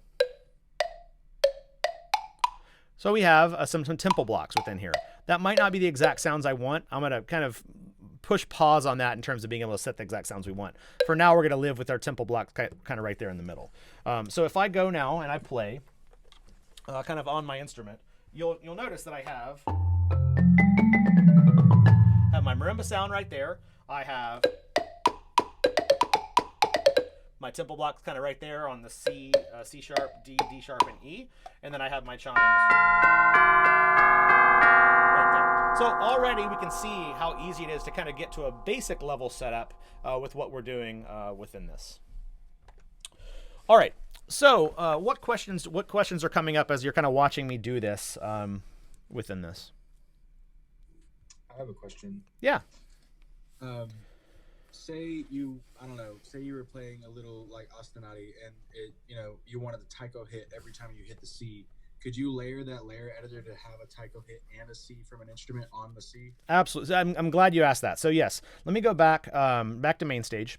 So we have some tempo blocks within here. That might not be the exact sounds I want. I'm going to kind of push pause on that in terms of being able to set the exact sounds we want. For now, we're going to live with our tempo blocks kind of right there in the middle. So if I go now and I play kind of on my instrument, you'll notice that I have my marimba sound right there. I have my tempo blocks kind of right there on the C, C sharp, D, D sharp, and E. And then I have my chimes right there. So already we can see how easy it is to kind of get to a basic level setup with what we're doing within this. All right. So what questions are coming up as you're kind of watching me do this within this? I have a question. Yeah. Say you were playing a little like Ostinati and you wanted the taiko hit every time you hit the C. Could you layer that layer editor to have a taiko hit and a C from an instrument on the C? Absolutely. I'm glad you asked that. So yes, let me go back to main stage.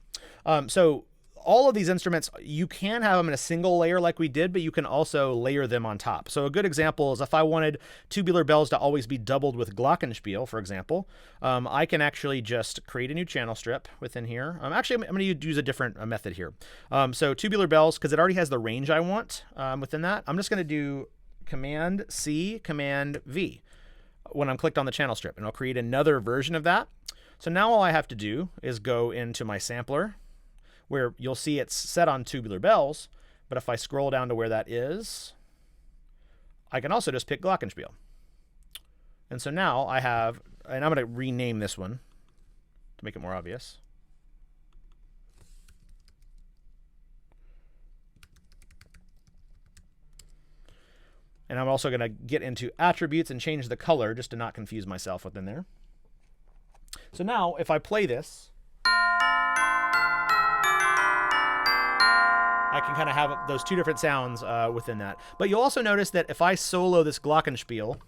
So all of these instruments, you can have them in a single layer like we did, but you can also layer them on top. So a good example is if I wanted tubular bells to always be doubled with glockenspiel, for example, I can actually just create a new channel strip within here. Actually, I'm going to use a different method here. So tubular bells, because it already has the range I want within that, I'm just going to do Command C, Command V when I'm clicked on the channel strip, and I'll create another version of that. So now all I have to do is go into my sampler, where you'll see it's set on tubular bells, but if I scroll down to where that is, I can also just pick glockenspiel. And so now I have, and I'm going to rename this one to make it more obvious. And I'm also going to get into attributes and change the color just to not confuse myself within there. So now if I play this, I can kind of have those two different sounds within that. But you'll also notice that if I solo this glockenspiel,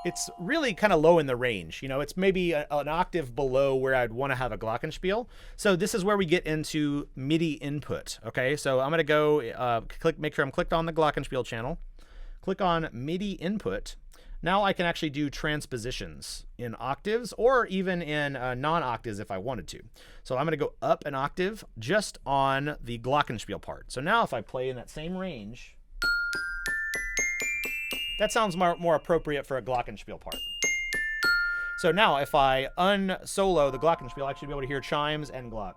it's really kind of low in the range. It's maybe an octave below where I'd want to have a glockenspiel. So this is where we get into MIDI input. Okay, so I'm going to go make sure I'm clicked on the glockenspiel channel, click on MIDI input. Now I can actually do transpositions in octaves or even in non-octaves if I wanted to. So I'm going to go up an octave just on the glockenspiel part. So now if I play in that same range, that sounds more appropriate for a glockenspiel part. So now if I unsolo the glockenspiel, I should be able to hear chimes and glock.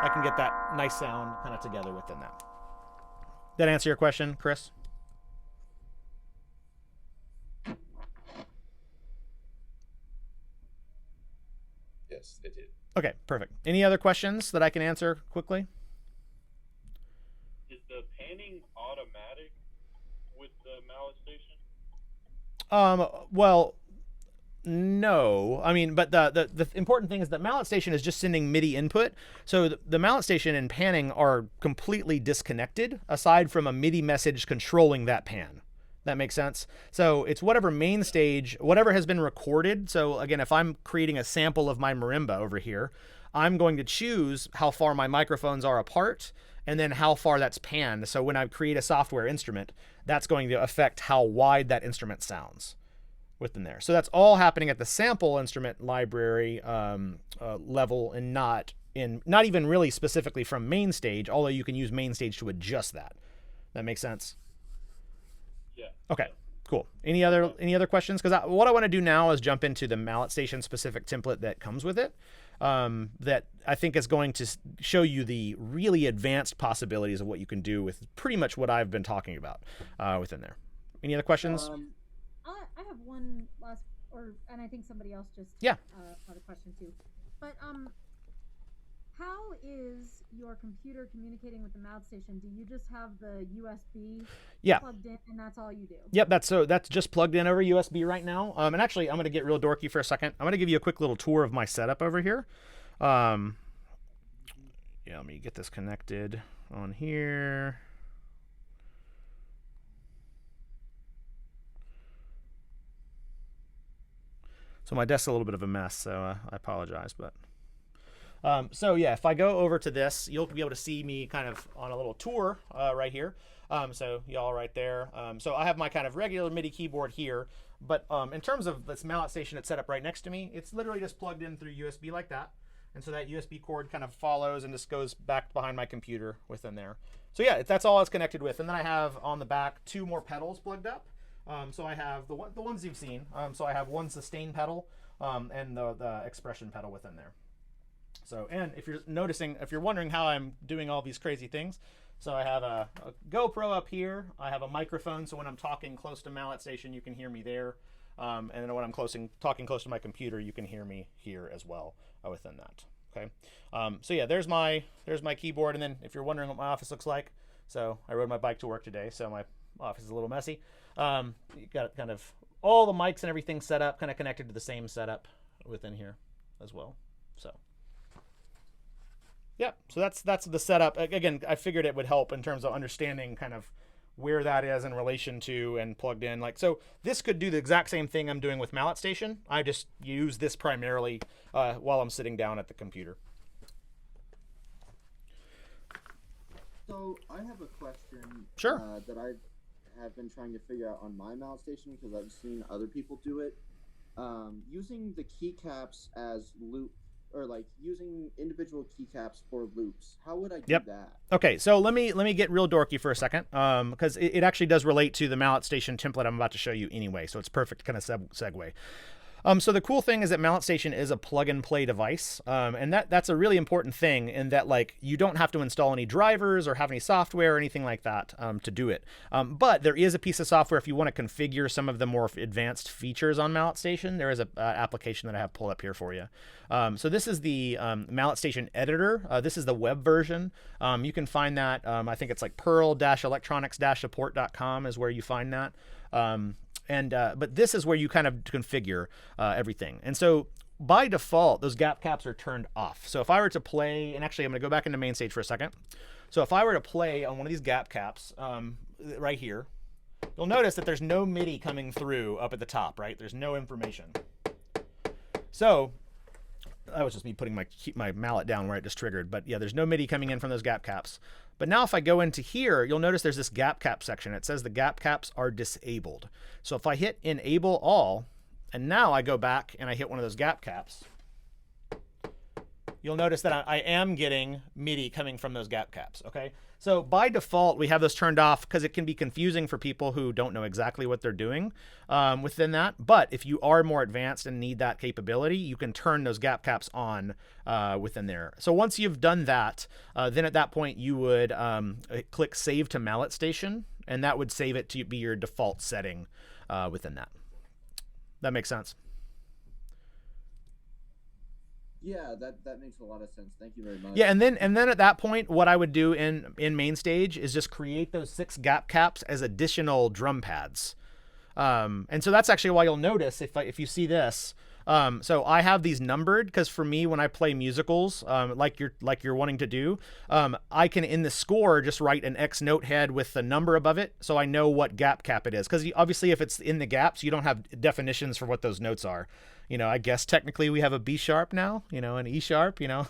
I can get that nice sound kind of together within that. That answer your question, Chris? Yes, it did. Okay, perfect. Any other questions that I can answer quickly? Is the panning automatic with the malletSTATIon? Well, no. I mean, but the important thing is that malletSTATIon is just sending MIDI input. So the malletSTATIon and panning are completely disconnected aside from a MIDI message controlling that pan. That makes sense? So it's whatever main stage, whatever has been recorded. So again, if I'm creating a sample of my marimba over here, I'm going to choose how far my microphones are apart and then how far that's panned. So when I create a software instrument, that's going to affect how wide that instrument sounds within there. So that's all happening at the sample instrument library level and not even really specifically from main stage, although you can use main stage to adjust that. That makes sense? Yeah. Okay, cool. Any other questions? Because what I want to do now is jump into the malletSTATIon specific template that comes with it. That I think is going to show you the really advanced possibilities of what you can do with pretty much what I've been talking about within there. Any other questions? I have one last, and I think somebody else just Yeah. had a question too. But how is your computer communicating with the malletSTATION? Do you just have the USB plugged in, and that's all you do? Yep, that's just plugged in over USB right now. And actually, I'm going to get real dorky for a second. I'm going to give you a quick little tour of my setup over here. Yeah, let me get this connected on here. So my desk's a little bit of a mess, so I apologize, but so yeah, if I go over to this, you'll be able to see me kind of on a little tour right here. So y'all right there. So I have my kind of regular MIDI keyboard here, but in terms of this malletSTATION that's set up right next to me, it's literally just plugged in through USB like that. And so that USB cord kind of follows and just goes back behind my computer within there. So yeah, that's all it's connected with. And then I have on the back 2 more pedals plugged up. So I have the ones you've seen. So I have one sustain pedal and the expression pedal within there. So, and if you're wondering how I'm doing all these crazy things, so I have a GoPro up here. I have a microphone, so when I'm talking close to malletSTATION, you can hear me there. And then when I'm talking close to my computer, you can hear me here as well within that. Okay. So yeah, there's my keyboard. And then if you're wondering what my office looks like, so I rode my bike to work today, so my office is a little messy. You got kind of all the mics and everything set up, kind of connected to the same setup within here as well. So yeah, so that's the setup. Again, I figured it would help in terms of understanding kind of where that is in relation to and plugged in. Like, so this could do the exact same thing I'm doing with malletSTATION. I just use this primarily while I'm sitting down at the computer. So I have a question. Sure. That I have been trying to figure out on my malletSTATION because I've seen other people do it. Using the keycaps as loop, or like using individual keycaps for loops. How would I do that? Okay, so let me get real dorky for a second, because it actually does relate to the malletSTATION template I'm about to show you anyway, so it's perfect kind of segue. So the cool thing is that malletSTATION is a plug-and-play device, and that's a really important thing in that, like, you don't have to install any drivers or have any software or anything like that to do it. But there is a piece of software if you want to configure some of the more advanced features on malletSTATION. There is an application that I have pulled up here for you. So this is the malletSTATION editor. This is the web version. You can find that. I think it's like pearl-electronics-support.com is where you find that. But this is where you kind of configure everything. And so by default, those gap caps are turned off. So if I were to play, and actually I'm going to go back into main stage for a second. So if I were to play on one of these gap caps right here, you'll notice that there's no MIDI coming through up at the top, right? There's no information. So that was just me putting my mallet down where it just triggered. But yeah, there's no MIDI coming in from those gap caps. But now if I go into here, you'll notice there's this gap cap section. It says the gap caps are disabled. So if I hit enable all, and now I go back and I hit one of those gap caps, you'll notice that I am getting MIDI coming from those gap caps, okay? So by default, we have those turned off because it can be confusing for people who don't know exactly what they're doing within that. But if you are more advanced and need that capability, you can turn those gap caps on within there. So once you've done that, then at that point you would click Save to malletSTATION, and that would save it to be your default setting within that. That makes sense? Yeah, that makes a lot of sense. Thank you very much. Yeah, and then at that point, what I would do in main stage is just create those 6 gap caps as additional drum pads. And so that's actually why you'll notice if you see this. So I have these numbered because for me, when I play musicals, like you're wanting to do, I can in the score just write an X note head with the number above it, so I know what gap cap it is. Because obviously, if it's in the gaps, you don't have definitions for what those notes are. You know, I guess technically we have a B sharp now, you know, an E sharp, you know,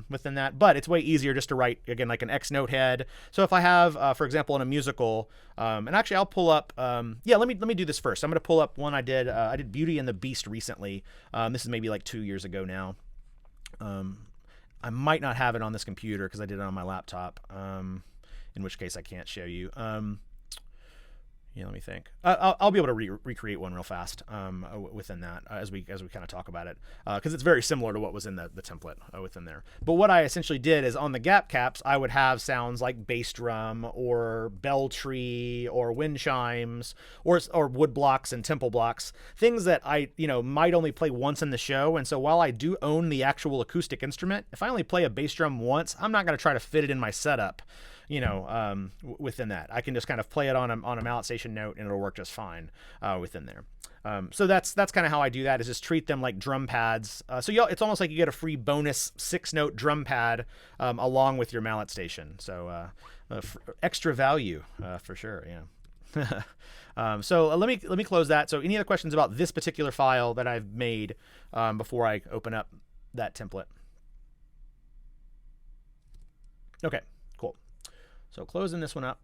within that. But it's way easier just to write, again, like an X note head. So if I have, for example, in a musical, and actually I'll pull up, yeah, let me do this first. I'm going to pull up one I did Beauty and the Beast recently. This is maybe like 2 years ago now. I might not have it on this computer because I did it on my laptop, in which case I can't show you. Yeah, let me think. I'll be able to recreate one real fast within that as we kind of talk about it, because it's very similar to what was in the template within there. But what I essentially did is on the gap caps, I would have sounds like bass drum or bell tree or wind chimes or wood blocks and temple blocks, things that I might only play once in the show. And so while I do own the actual acoustic instrument, if I only play a bass drum once, I'm not going to try to fit it in my setup. Within that, I can just kind of play it on a malletSTATION note and it'll work just fine within there. So that's kind of how I do that, is just treat them like drum pads. So it's almost like you get a free bonus 6-note drum pad along with your malletSTATION. So extra value for sure. Yeah. So let me close that. So any other questions about this particular file that I've made before I open up that template? Okay. So closing this one up.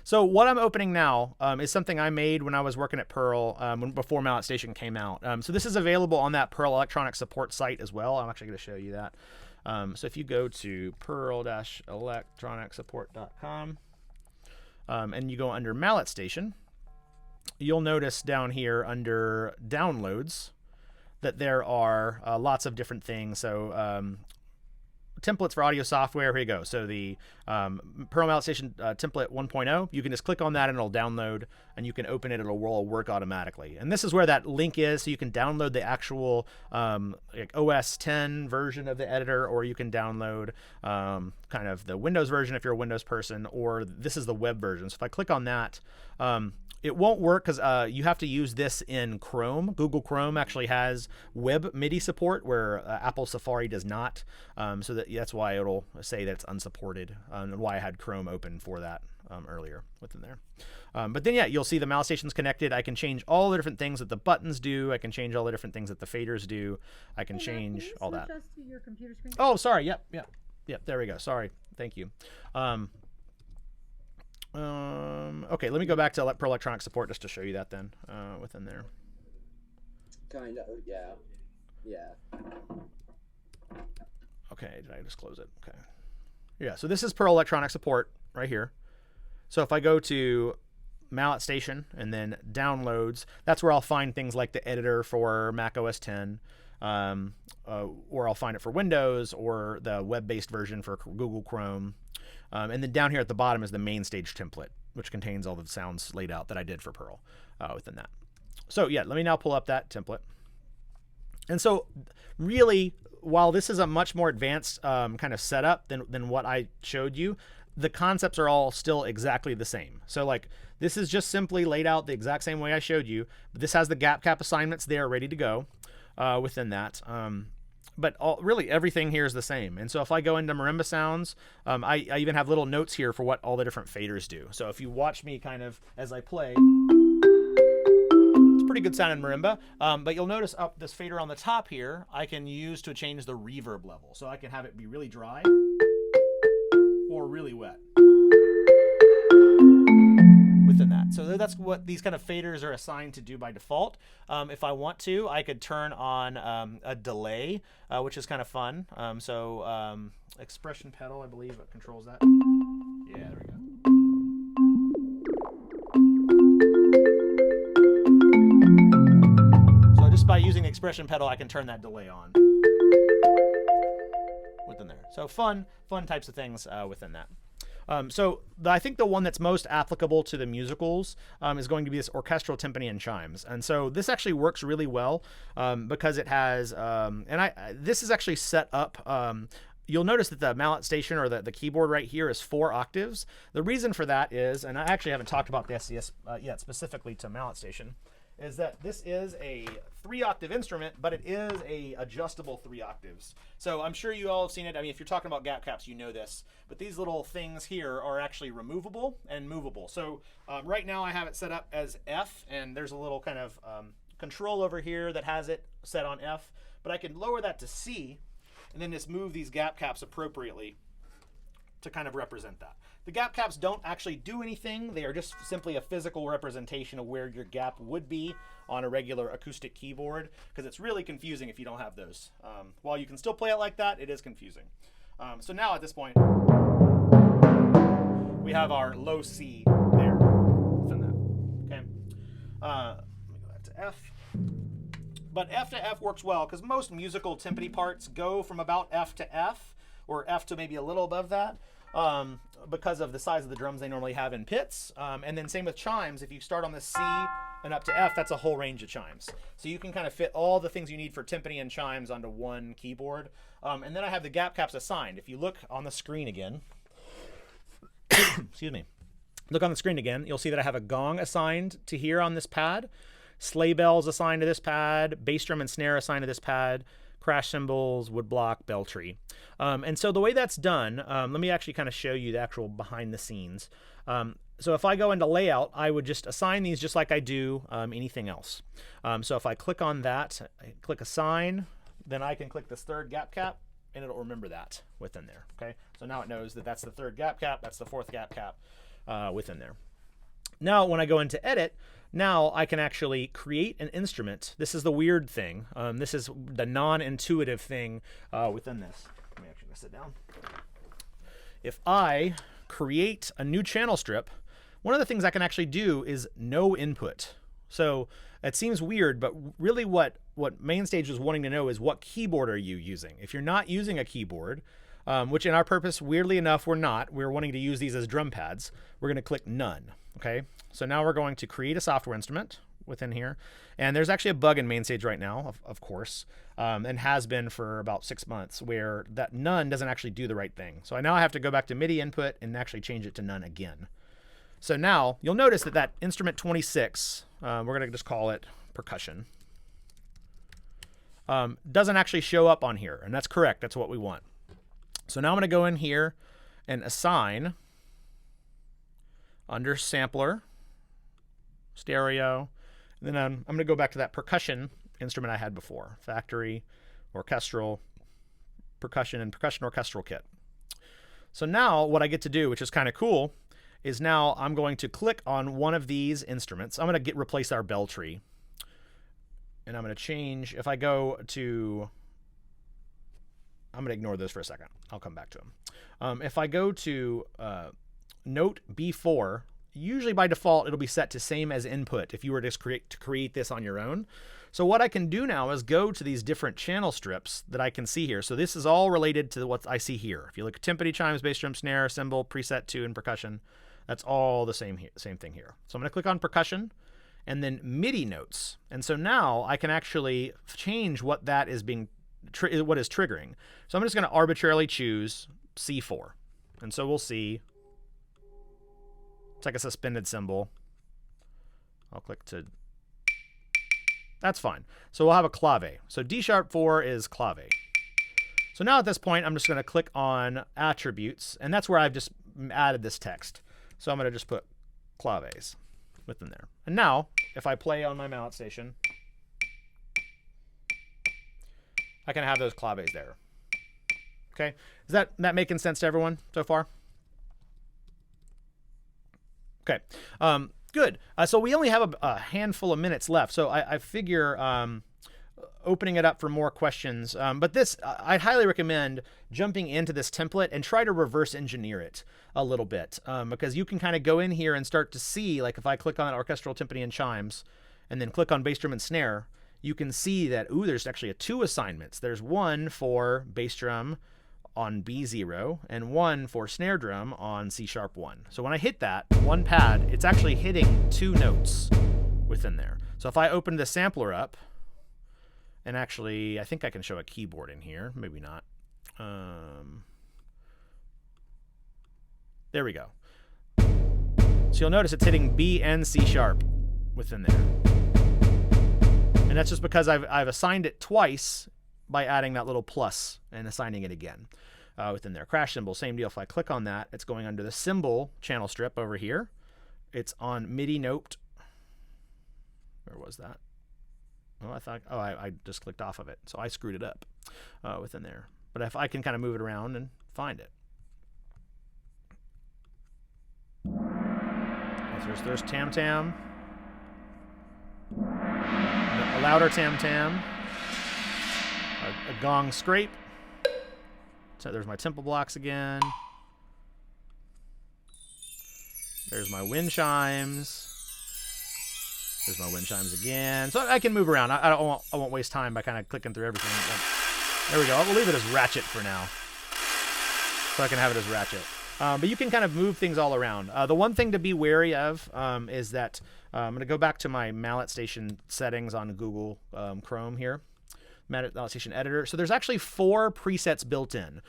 So what I'm opening now is something I made when I was working at Pearl before malletSTATION came out. So this is available on that Pearl Electronic Support site as well. I'm actually going to show you that. So if you go to pearl-electronicsupport.com and you go under malletSTATION, you'll notice down here under downloads that there are lots of different things. So templates for audio software, here you go. So the Pearl malletSTATION template 1.0, you can just click on that and it'll download, and you can open it, it'll work automatically. And this is where that link is, so you can download the actual OS 10 version of the editor, or you can download kind of the Windows version if you're a Windows person, or this is the web version. So if I click on that, it won't work because you have to use this in Chrome. Google Chrome actually has web MIDI support where Apple Safari does not. So that's why it'll say that it's unsupported, and why I had Chrome open for that earlier within there. But then, yeah, you'll see the malletSTATION's connected. I can change all the different things that the buttons do. I can change all the different things that the faders do. I can change all that. Switch us to your computer screen? Oh, sorry. Yep. There we go. Sorry. Thank you. Okay, let me go back to Pearl Electronic Support just to show you that then within there. Kind of, yeah. Okay, did I just close it? Okay. Yeah, so this is Pearl Electronic Support right here. So if I go to malletSTATION and then downloads, that's where I'll find things like the editor for Mac OS 10, or I'll find it for Windows, or the web-based version for Google Chrome. And then down here at the bottom is the main stage template, which contains all the sounds laid out that I did for Pearl within that. So yeah, let me now pull up that template. And so really, while this is a much more advanced kind of setup than what I showed you, the concepts are all still exactly the same. So like this is just simply laid out the exact same way I showed you, but this has the gap cap assignments there ready to go within that. But really everything here is the same. And so if I go into marimba sounds, I even have little notes here for what all the different faders do. So if you watch me kind of as I play, it's pretty good sound in marimba. But you'll notice up this fader on the top here, I can use to change the reverb level. So I can have it be really dry or really wet within that. So that's what these kind of faders are assigned to do by default. If I want to, I could turn on a delay, which is kind of fun. Expression pedal, I believe, controls that. Yeah, there we go. So just by using the expression pedal, I can turn that delay on within there. So fun types of things within that. I think the one that's most applicable to the musicals is going to be this orchestral timpani and chimes. And so this actually works really well because it has, this is actually set up, you'll notice that the malletSTATION or the keyboard right here is 4 octaves. The reason for that is, and I actually haven't talked about this yet specifically to malletSTATION, is that this is a 3-octave instrument, but it is a adjustable 3 octaves. So I'm sure you all have seen it. I mean, if you're talking about gap caps, you know this. But these little things here are actually removable and movable. So right now I have it set up as F, and there's a little kind of control over here that has it set on F. But I can lower that to C, and then just move these gap caps appropriately to kind of represent that. The gap caps don't actually do anything. They are just simply a physical representation of where your gap would be on a regular acoustic keyboard, because it's really confusing if you don't have those. While you can still play it like that, it is confusing. So now at this point, we have our low C there within that. Okay. Let me go back to F. But F to F works well because most musical timpani parts go from about F to F, or F to maybe a little above that, because of the size of the drums they normally have in pits. And then same with chimes. If you start on the C and up to F, that's a whole range of chimes. So you can kind of fit all the things you need for timpani and chimes onto one keyboard. And then I have the gap caps assigned. If you look on the screen again, excuse me, look on the screen again, you'll see that I have a gong assigned to here on this pad, sleigh bells assigned to this pad, bass drum and snare assigned to this pad, crash cymbals, woodblock, bell tree. And so the way that's done, let me actually kind of show you the actual behind the scenes. So if I go into layout, I would just assign these just like I do anything else. So if I click on that, I click assign, then I can click this third gap cap, and it'll remember that within there. Okay, so now it knows that that's the third gap cap, that's the fourth gap cap within there. Now when I go into edit, now I can actually create an instrument. This is the weird thing. This is the non-intuitive thing within this. Let me actually sit down. If I create a new channel strip, one of the things I can actually do is no input. So it seems weird, but really what MainStage is wanting to know is what keyboard are you using? If you're not using a keyboard, which in our purpose, weirdly enough, we're not. We're wanting to use these as drum pads. We're going to click none. Okay, so now we're going to create a software instrument within here. And there's actually a bug in MainStage right now, of course, and has been for about 6 months, where that none doesn't actually do the right thing. So now I have to go back to MIDI input and actually change it to none again. So now you'll notice that instrument 26, we're going to just call it percussion, doesn't actually show up on here. And that's correct. That's what we want. So now I'm going to go in here and assign under sampler, stereo, and then I'm going to go back to that percussion instrument I had before, factory, orchestral, percussion, and percussion orchestral kit. So now what I get to do, which is kind of cool, is now I'm going to click on one of these instruments. I'm going to replace our bell tree, and I'm going to change, if I go to, I'm going to ignore those for a second. I'll come back to them. If I go to note B4, usually by default it'll be set to same as input if you were to create this on your own. So what I can do now is go to these different channel strips that I can see here. So this is all related to what I see here. If you look at timpani, chimes, bass drum, snare, cymbal, preset 2, and percussion, that's all the same thing here. So I'm going to click on percussion and then MIDI notes. And so now I can actually change what that is what is triggering. So I'm just going to arbitrarily choose C4. And so we'll see. It's like a suspended cymbal. I'll click to, that's fine. So we'll have a clave. So D#4 is clave. So now at this point, I'm just going to click on attributes, and that's where I've just added this text. So I'm going to just put claves within there. And now, if I play on my malletSTATION, I can have those claves there. Okay, is that making sense to everyone so far? Okay, good. So we only have a handful of minutes left, so I figure opening it up for more questions. But this, I'd highly recommend jumping into this template and try to reverse engineer it a little bit, because you can kind of go in here and start to see, like if I click on orchestral, timpani, and chimes, and then click on bass drum and snare, you can see that, ooh, there's actually 2 assignments. There's one for bass drum on B0 and one for snare drum on C#1. So when I hit that one pad, it's actually hitting 2 notes within there. So if I open the sampler up, and actually I think I can show a keyboard in here, maybe not. There we go. So you'll notice it's hitting B and C# within there. And that's just because I've assigned it twice by adding that little plus and assigning it again within there. Crash cymbal, same deal. If I click on that, it's going under the cymbal channel strip over here. It's on MIDI note. Where was that? Oh, I just clicked off of it. So I screwed it up within there. But if I can kind of move it around and find it. There's tam-tam. A louder tam-tam. A gong scrape. So there's my tempo blocks again. There's my wind chimes. There's my wind chimes again. So I can move around. I won't waste time by kind of clicking through everything. There we go. We'll leave it as ratchet for now. So I can have it as ratchet. But you can kind of move things all around. The one thing to be wary of is that I'm going to go back to my malletSTATION settings on Google Chrome here. malletSTATION editor. So there's actually 4 presets built in.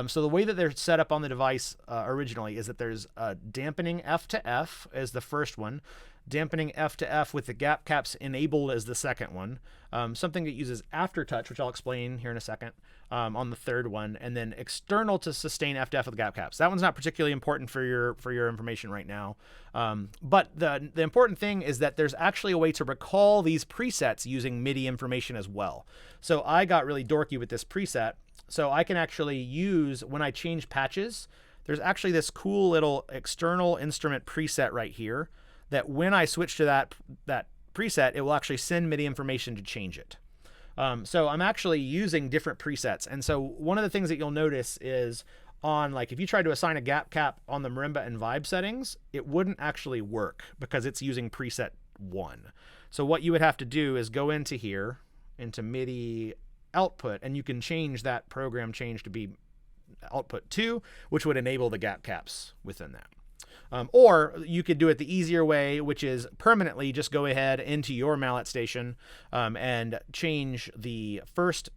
So the way that they're set up on the device originally is that there's dampening F to F as the first one, dampening F to F with the gap caps enabled as the second one, something that uses aftertouch, which I'll explain here in a second, on the third one, and then external to sustain F to F with gap caps. That one's not particularly important for your information right now. But the important thing is that there's actually a way to recall these presets using MIDI information as well. So I got really dorky with this preset. So I can actually use, when I change patches, there's actually this cool little external instrument preset right here that when I switch to that preset, it will actually send MIDI information to change it. So I'm actually using different presets. And so one of the things that you'll notice is on, like, if you tried to assign a gap cap on the marimba and vibe settings, it wouldn't actually work because it's using preset 1. So what you would have to do is go into here, into MIDI output, and you can change that program change to be output 2, which would enable the gap caps within that. Or you could do it the easier way, which is permanently just go ahead into your malletSTATION and change the first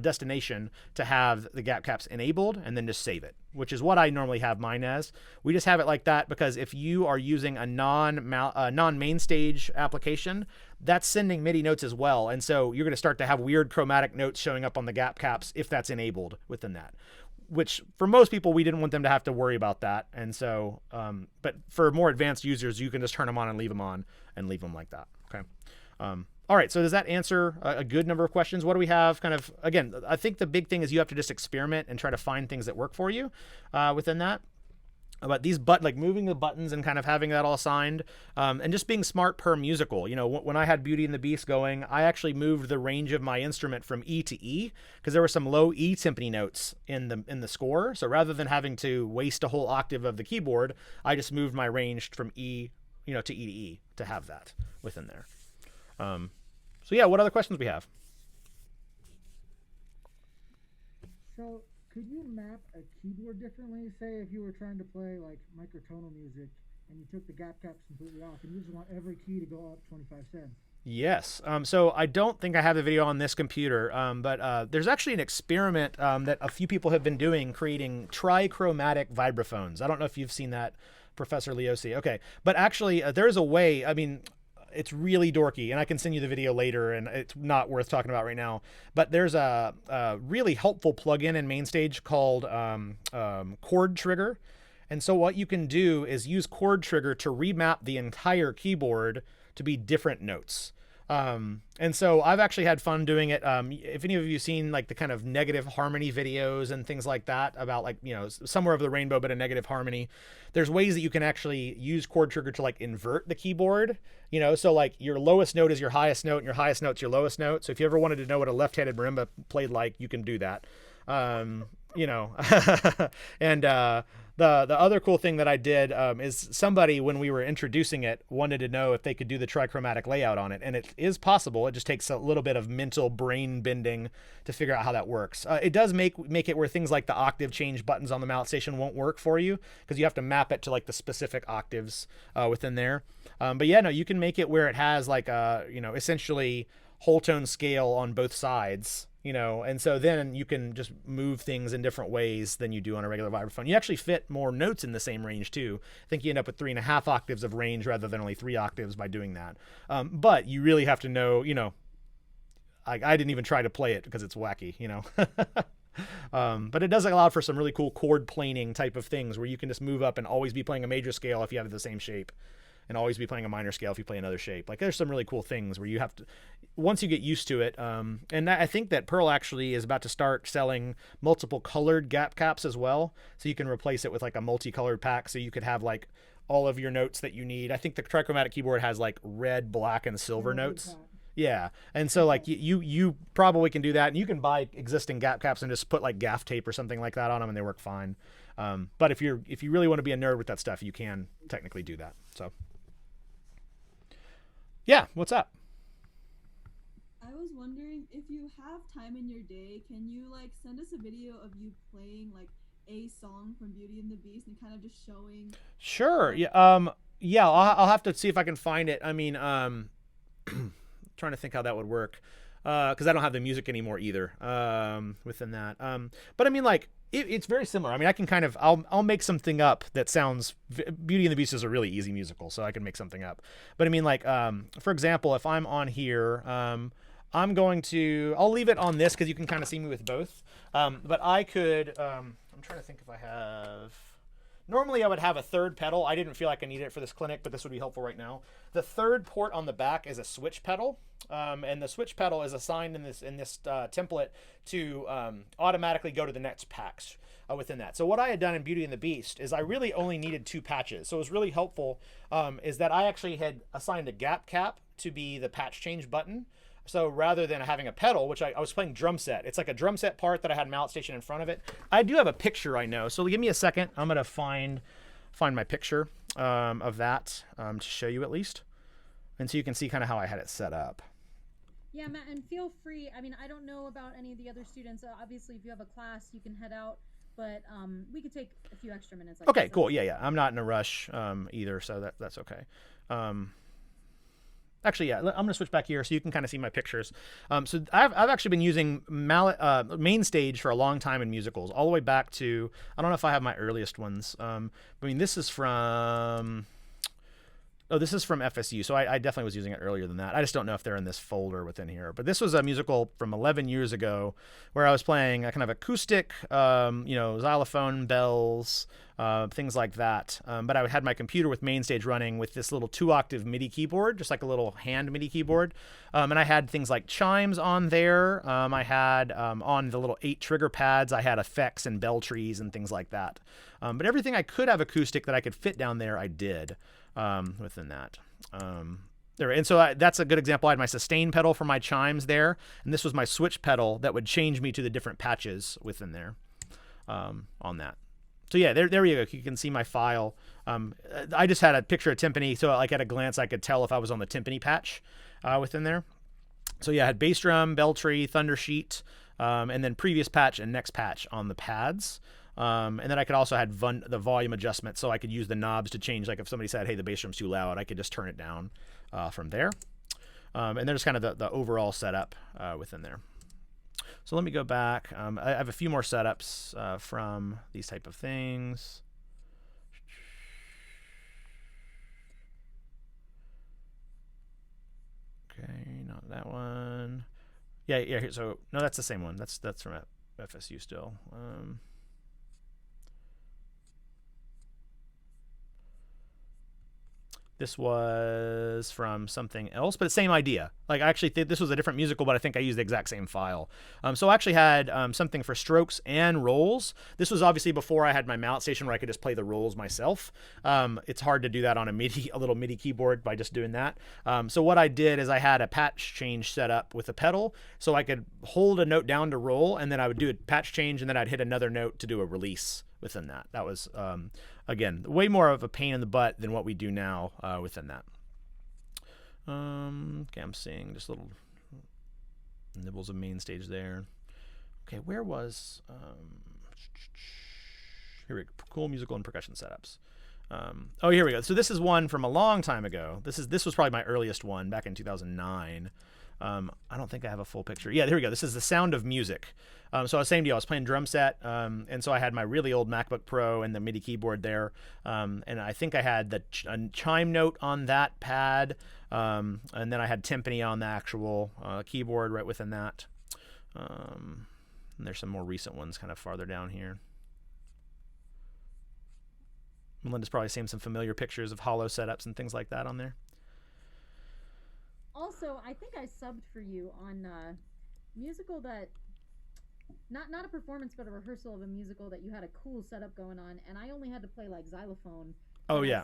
destination to have the gap caps enabled, and then just save it, which is what I normally have mine as. We just have it like that because if you are using a non-main stage application, that's sending MIDI notes as well. And so you're going to start to have weird chromatic notes showing up on the gap caps if that's enabled within that. Which for most people, we didn't want them to have to worry about that. And so, but for more advanced users, you can just turn them on and leave them like that. Okay. All right. So does that answer a good number of questions? What do we have? Kind of, again, I think the big thing is you have to just experiment and try to find things that work for you within that. But these like moving the buttons and kind of having that all assigned, and just being smart per musical. You know, when I had Beauty and the Beast going, I actually moved the range of my instrument from E to E because there were some low E timpani notes in the score. So rather than having to waste a whole octave of the keyboard, I just moved my range from E, to E to E to have that within there. So yeah, what other questions we have? So, could you map a keyboard differently? Say if you were trying to play like microtonal music and you took the gap caps completely off and you just want every key to go up 25 cents. Yes. So I don't think I have the video on this computer, but there's actually an experiment that a few people have been doing, creating trichromatic vibraphones. I don't know if you've seen that, Professor Leosi. Okay. But actually, there's a way, I mean, it's really dorky, and I can send you the video later, and it's not worth talking about right now. But there's a really helpful plugin in MainStage called Chord Trigger. And so what you can do is use Chord Trigger to remap the entire keyboard to be different notes. And so I've actually had fun doing it. If any of you seen like the kind of negative harmony videos and things like that about like, somewhere over the rainbow, but a negative harmony, there's ways that you can actually use Chord Trigger to like invert the keyboard, so like your lowest note is your highest note and your highest note's your lowest note. So if you ever wanted to know what a left-handed marimba played like, you can do that. And the other cool thing that I did is somebody, when we were introducing it, wanted to know if they could do the trichromatic layout on it. And it is possible. It just takes a little bit of mental brain bending to figure out how that works. It does make it where things like the octave change buttons on the malletSTATION won't work for you because you have to map it to like the specific octaves within there. But yeah, no, you can make it where it has like essentially whole tone scale on both sides. And so then you can just move things in different ways than you do on a regular vibraphone. You actually fit more notes in the same range too. I think you end up with 3.5 octaves of range rather than only 3 octaves by doing that. But you really have to know, I didn't even try to play it because it's wacky, but it does allow for some really cool chord planing type of things where you can just move up and always be playing a major scale if you have the same shape, and always be playing a minor scale if you play another shape. Like there's some really cool things where you have to, once you get used to it, and I think that Pearl actually is about to start selling multiple colored gap caps as well. So you can replace it with like a multicolored pack. So you could have like all of your notes that you need. I think the trichromatic keyboard has like red, black, and silver notes. Yeah. And so like you probably can do that, and you can buy existing gap caps and just put like gaff tape or something like that on them and they work fine. But if you really want to be a nerd with that stuff, you can technically do that. So yeah, what's up? I was wondering if you have time in your day, can you like send us a video of you playing like a song from Beauty and the Beast and kind of just showing? Sure. Yeah. Yeah. I'll have to see if I can find it. I mean, trying to think how that would work, because I don't have the music anymore either. Within that. But I mean, like it's very similar. I mean, I can kind of I'll make something up that sounds. Beauty and the Beast is a really easy musical, so I can make something up. But I mean, like for example, if I'm on here, I'll leave it on this because you can kind of see me with both. But I could. I'm trying to think if I have. Normally I would have a third pedal. I didn't feel like I needed it for this clinic, but this would be helpful right now. The third port on the back is a switch pedal, and the switch pedal is assigned in this template to automatically go to the next packs within that. So what I had done in Beauty and the Beast is I really only needed 2 patches. So it was really helpful is that I actually had assigned a gap cap to be the patch change button. So rather than having a pedal, which I was playing drum set, it's like a drum set part that I had malletSTATION in front of it. I do have a picture, I know. So give me a second. I'm gonna find my picture of that to show you at least, and so you can see kind of how I had it set up. Yeah, Matt, and feel free. I mean, I don't know about any of the other students. Obviously, if you have a class, you can head out. But we could take a few extra minutes. Okay, cool. Yeah. I'm not in a rush either, so that's okay. Actually, yeah, I'm going to switch back here so you can kind of see my pictures. So I've actually been using main stage for a long time in musicals, all the way back to, I don't know if I have my earliest ones. I mean, this is from FSU, so I definitely was using it earlier than that. I just don't know if they're in this folder within here. But this was a musical from 11 years ago where I was playing a kind of acoustic, xylophone, bells, things like that. But I had my computer with main stage running with this little 2-octave MIDI keyboard, just like a little hand MIDI keyboard. And I had things like chimes on there. I had on the little 8 trigger pads, I had effects and bell trees and things like that. But everything I could have acoustic that I could fit down there, I did. Within that. And so that's a good example. I had my sustain pedal for my chimes there, and this was my switch pedal that would change me to the different patches within there on that. So yeah, there you go. You can see my file. I just had a picture of timpani, so like at a glance I could tell if I was on the timpani patch within there. So yeah, I had bass drum, bell tree, thunder sheet, and then previous patch and next patch on the pads. And then I could also had the volume adjustment, so I could use the knobs to change. Like if somebody said, "Hey, the bass drum's too loud," I could just turn it down from there. And there's kind of the overall setup within there. So let me go back. I have a few more setups from these type of things. Okay, not that one. Yeah. So no, that's the same one. That's from FSU still. This was from something else, but the same idea. Like I actually think this was a different musical, but I think I used the exact same file. So I actually had something for strokes and rolls. This was obviously before I had my malletSTATION where I could just play the rolls myself. It's hard to do that on a little MIDI keyboard by just doing that. So what I did is I had a patch change set up with a pedal, so I could hold a note down to roll, and then I would do a patch change, and then I'd hit another note to do a release within that. That was, again, way more of a pain in the butt than what we do now within that. Okay, I'm seeing just little nibbles of main stage there. Okay, where was... here we go. Cool musical and percussion setups. Oh, here we go. So this is one from a long time ago. This was probably my earliest one back in 2009. I don't think I have a full picture. Yeah, there we go. This is The Sound of Music. So same deal. I was playing drum set, and so I had my really old MacBook Pro and the MIDI keyboard there, and I think I had the chime note on that pad, and then I had timpani on the actual keyboard right within that. And there's some more recent ones kind of farther down here. Melinda's probably seen some familiar pictures of hollow setups and things like that on there. Also, I think I subbed for you on musical that not a performance but a rehearsal of a musical that you had a cool setup going on, and I only had to play like xylophone. Oh yeah.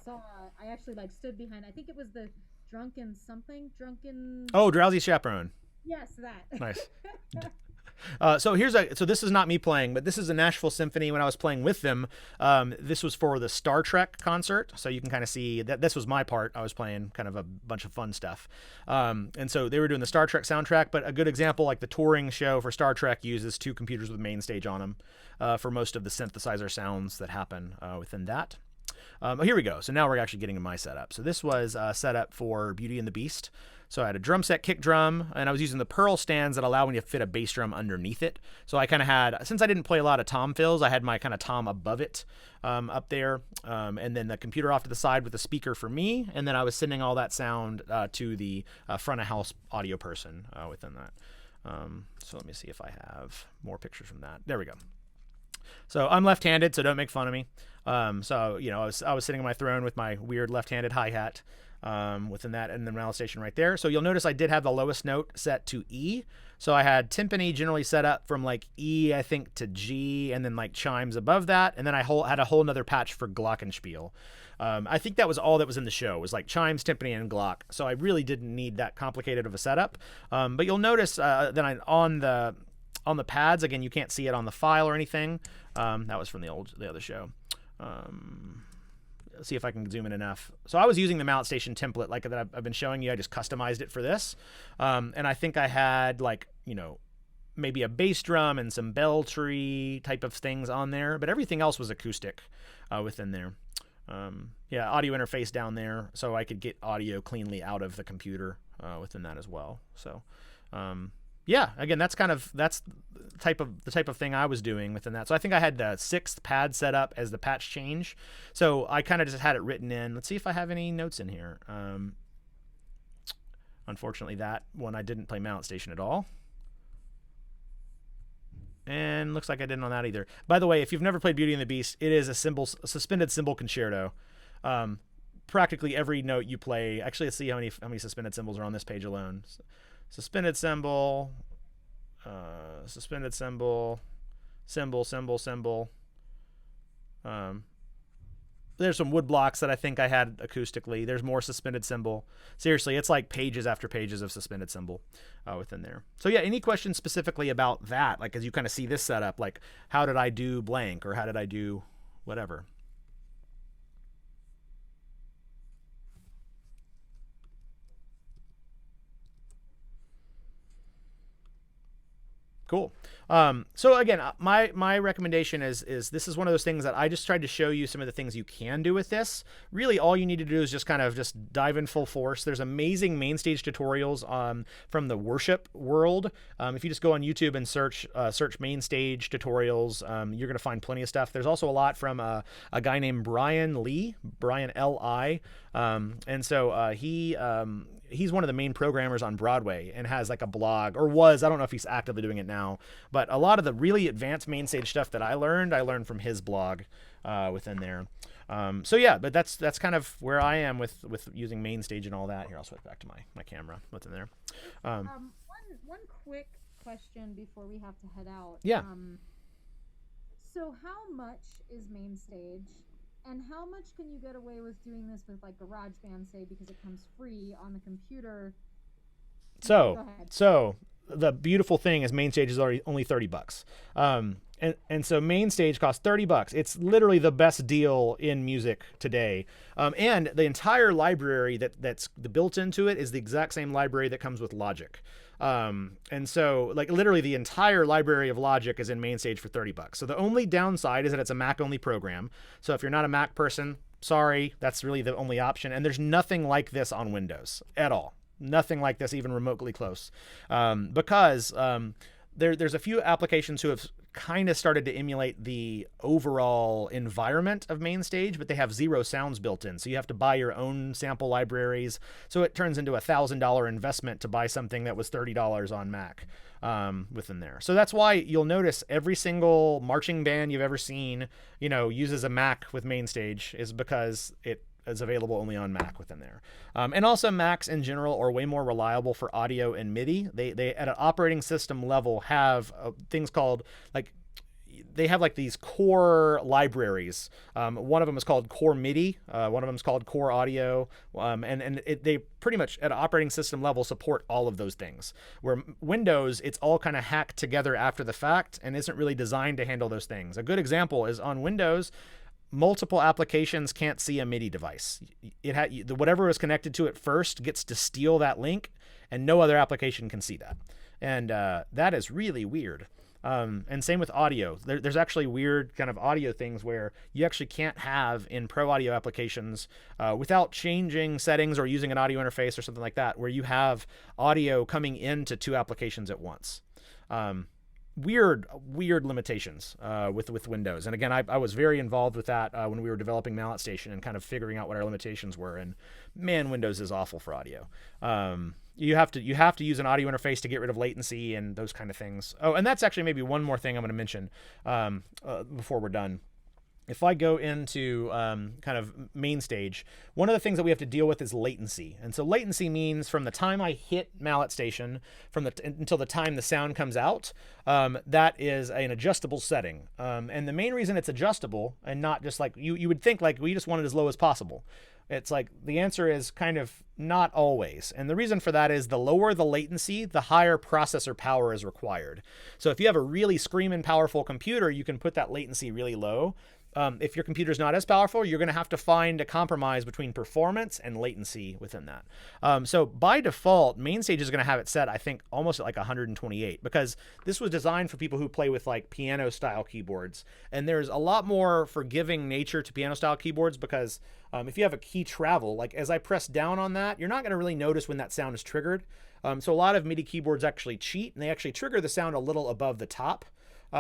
I actually like stood behind. I think it was the drunken. Oh, Drowsy Chaperone. Yes, that. Nice. So this is not me playing, but this is a Nashville Symphony when I was playing with them. This was for the Star Trek concert. So you can kind of see that this was my part. I was playing kind of a bunch of fun stuff. And so they were doing the Star Trek soundtrack, but a good example, like the touring show for Star Trek uses 2 computers with main stage on them for most of the synthesizer sounds that happen within that. Here we go. So now we're actually getting to my setup. So this was set up for Beauty and the Beast. So I had a drum set, kick drum, and I was using the Pearl stands that allow me to fit a bass drum underneath it. So I kind of had, since I didn't play a lot of tom fills, I had my kind of tom above it up there, and then the computer off to the side with the speaker for me, and then I was sending all that sound to the front of house audio person within that. So let me see if I have more pictures from that. There we go. So I'm left-handed, so don't make fun of me. So you know, I was sitting on my throne with my weird left-handed hi-hat within that, and the malletSTATION right there. So you'll notice I did have the lowest note set to E. So I had timpani generally set up from like E, I think, to G, and then like chimes above that, and then I had a whole nother patch for glockenspiel. I think that was all that was in the show, was like chimes, timpani, and glock. So I really didn't need that complicated of a setup. But you'll notice that on the pads, again, you can't see it on the file or anything. That was from the other show. Let's see if I can zoom in enough. So I was using the malletSTATION template like that I've been showing you. I just customized it for this. And I think I had like, you know, maybe a bass drum and some bell tree type of things on there, but everything else was acoustic within there. Yeah, audio interface down there, so I could get audio cleanly out of the computer within that as well. So yeah, again, that's the type of thing I was doing within that. So I think I had the 6th pad set up as the patch change. So I kind of just had it written in. Let's see if I have any notes in here. Unfortunately, that one I didn't play malletSTATION at all. And looks like I didn't on that either. By the way, if you've never played Beauty and the Beast, it is a suspended cymbal concerto. Practically every note you play. Actually, let's see how many suspended cymbals are on this page alone. Suspended cymbal, suspended cymbal, cymbal, cymbal, cymbal. There's some wood blocks that I think I had acoustically. There's more suspended cymbal. Seriously, it's like pages after pages of suspended cymbal within there. So yeah, any questions specifically about that? Like as you kind of see this setup, like how did I do blank or how did I do whatever? Cool. So again, my recommendation is this is one of those things that I just tried to show you some of the things you can do with this. Really, all you need to do is just dive in full force. There's amazing main stage tutorials from the worship world. If you just go on YouTube and search main stage tutorials, you're going to find plenty of stuff. There's also a lot from a guy named Brian L.I. And so he's one of the main programmers on Broadway and has like a blog, or was, I don't know if he's actively doing it now, but a lot of the really advanced main stage stuff that I learned from his blog within there. So yeah, but that's kind of where I am with using main stage and all that. Here, I'll switch back to my camera within there. One quick question before we have to head out. Yeah. So how much is main stage? And how much can you get away with doing this with like GarageBand, say, because it comes free on the computer? So the beautiful thing is main stage is only $30. And so main stage costs $30. It's literally the best deal in music today. And the entire library that's built into it is the exact same library that comes with Logic. And so like literally the entire library of Logic is in main stage for $30. So the only downside is that it's a Mac only program. So if you're not a Mac person, sorry, that's really the only option. And there's nothing like this on Windows at all. Nothing like this, even remotely close. Because there's a few applications who have kind of started to emulate the overall environment of main stage, but they have 0 sounds built in. So you have to buy your own sample libraries. So it turns into $1,000 investment to buy something that was $30 on Mac within there. So that's why you'll notice every single marching band you've ever seen, uses a Mac with main stage, is because it is available only on Mac within there. And also Macs in general are way more reliable for audio and MIDI. They at an operating system level have things called, like, they have like these core libraries. One of them is called Core MIDI. One of them is called Core Audio. They pretty much at an operating system level support all of those things. Where Windows, it's all kind of hacked together after the fact and isn't really designed to handle those things. A good example is on Windows, multiple applications can't see a MIDI device. Whatever is connected to it first gets to steal that link, and no other application can see that. And that is really weird. And same with audio. There's actually weird kind of audio things where you actually can't have in pro audio applications without changing settings or using an audio interface or something like that, where you have audio coming into two applications at once. Weird limitations with Windows. And again, I was very involved with that when we were developing malletSTATIon and kind of figuring out what our limitations were. And man, Windows is awful for audio. You have to use an audio interface to get rid of latency and those kind of things. Oh, and that's actually maybe one more thing I'm going to mention before we're done. If I go into kind of main stage, one of the things that we have to deal with is latency. And so latency means from the time I hit malletSTATIon until the time the sound comes out, that is an adjustable setting. And the main reason it's adjustable and not just like you would think like we just want it as low as possible. It's like the answer is kind of not always. And the reason for that is the lower the latency, the higher processor power is required. So if you have a really screaming powerful computer, you can put that latency really low. If your computer is not as powerful, you're going to have to find a compromise between performance and latency latency that. So by default, MainStage is going to have it set, I think, almost at like 128, because this was designed for people who play with like piano style keyboards. And there's a lot more forgiving nature to piano style keyboards because if you have a key travel, like as I press down on that, you're not going to really notice when that sound is triggered. So a lot of MIDI keyboards actually cheat, and they actually trigger the sound a little above the top.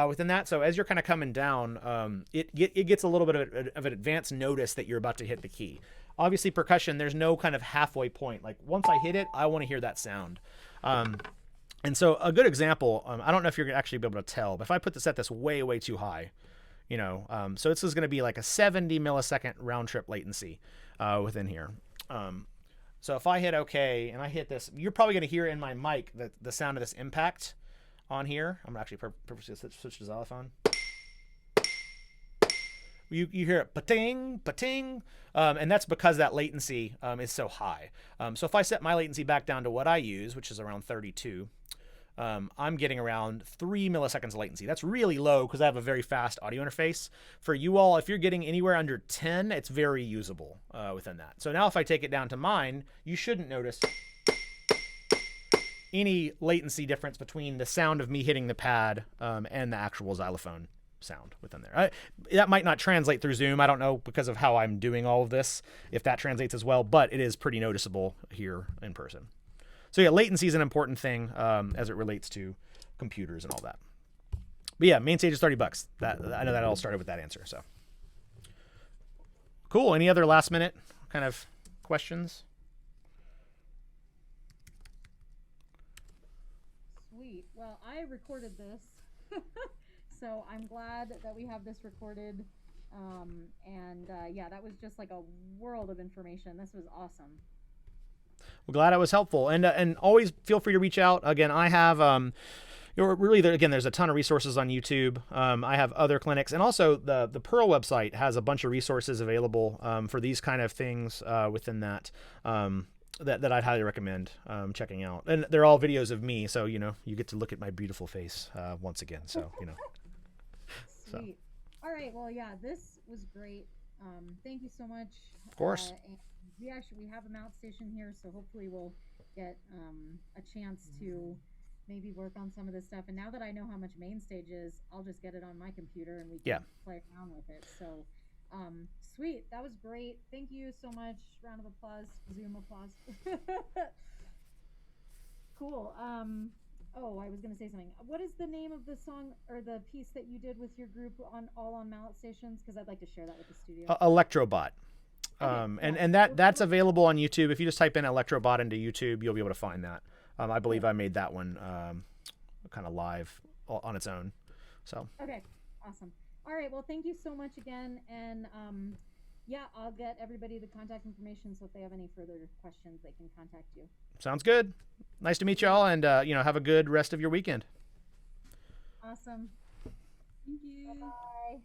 Within that, so as you're kind of coming down, it gets a little bit of an advanced notice that you're about to hit the key. Obviously, percussion, there's no kind of halfway point. Like once I hit it, I want to hear that sound. And so a good example, I don't know if you're gonna actually be able to tell, but if I put this way too high, so this is going to be like a 70 millisecond round trip latency within here. So if I hit OK and I hit this, you're probably going to hear in my mic the sound of this impact on here. I'm actually purposely switch to xylophone. You hear it pating, pating, and that's because that latency is so high. So if I set my latency back down to what I use, which is around 32, I'm getting around 3 milliseconds of latency. That's really low because I have a very fast audio interface. For you all, if you're getting anywhere under 10, it's very usable within that. So now if I take it down to mine, you shouldn't notice any latency difference between the sound of me hitting the pad and the actual xylophone sound within there. That might not translate through Zoom. I don't know because of how I'm doing all of this, if that translates as well, but it is pretty noticeable here in person. So yeah, latency is an important thing as it relates to computers and all that. But yeah, MainStage is $30. I know that all started with that answer. So cool. Any other last minute kind of questions? Sweet. Well, I recorded this, so I'm glad that we have this recorded. Yeah, that was just like a world of information. This was awesome. Well, glad I was helpful, and always feel free to reach out. Again, I have there's a ton of resources on YouTube. I have other clinics, and also the Pearl website has a bunch of resources available for these kind of things within that. That I'd highly recommend checking out. And they're all videos of me, so, you get to look at my beautiful face once again. So, Sweet. All right. Well, yeah, this was great. Thank you so much. Of course. And we have a malletSTATIon here, so hopefully we'll get a chance to maybe work on some of this stuff. And now that I know how much MainStage is, I'll just get it on my computer and we can play around with it. So sweet. That was great. Thank you so much. Round of applause. Zoom applause. Cool. I was going to say something. What is the name of the song or the piece that you did with your group on malletSTATIons? Because I'd like to share that with the studio. Electrobot. And that's available on YouTube. If you just type in Electrobot into YouTube, you'll be able to find that. I believe I made that one kind of live on its own. So. Okay. Awesome. All right. Well, thank you so much again. And I'll get everybody the contact information. So if they have any further questions, they can contact you. Sounds good. Nice to meet y'all, and have a good rest of your weekend. Awesome. Thank you. Bye.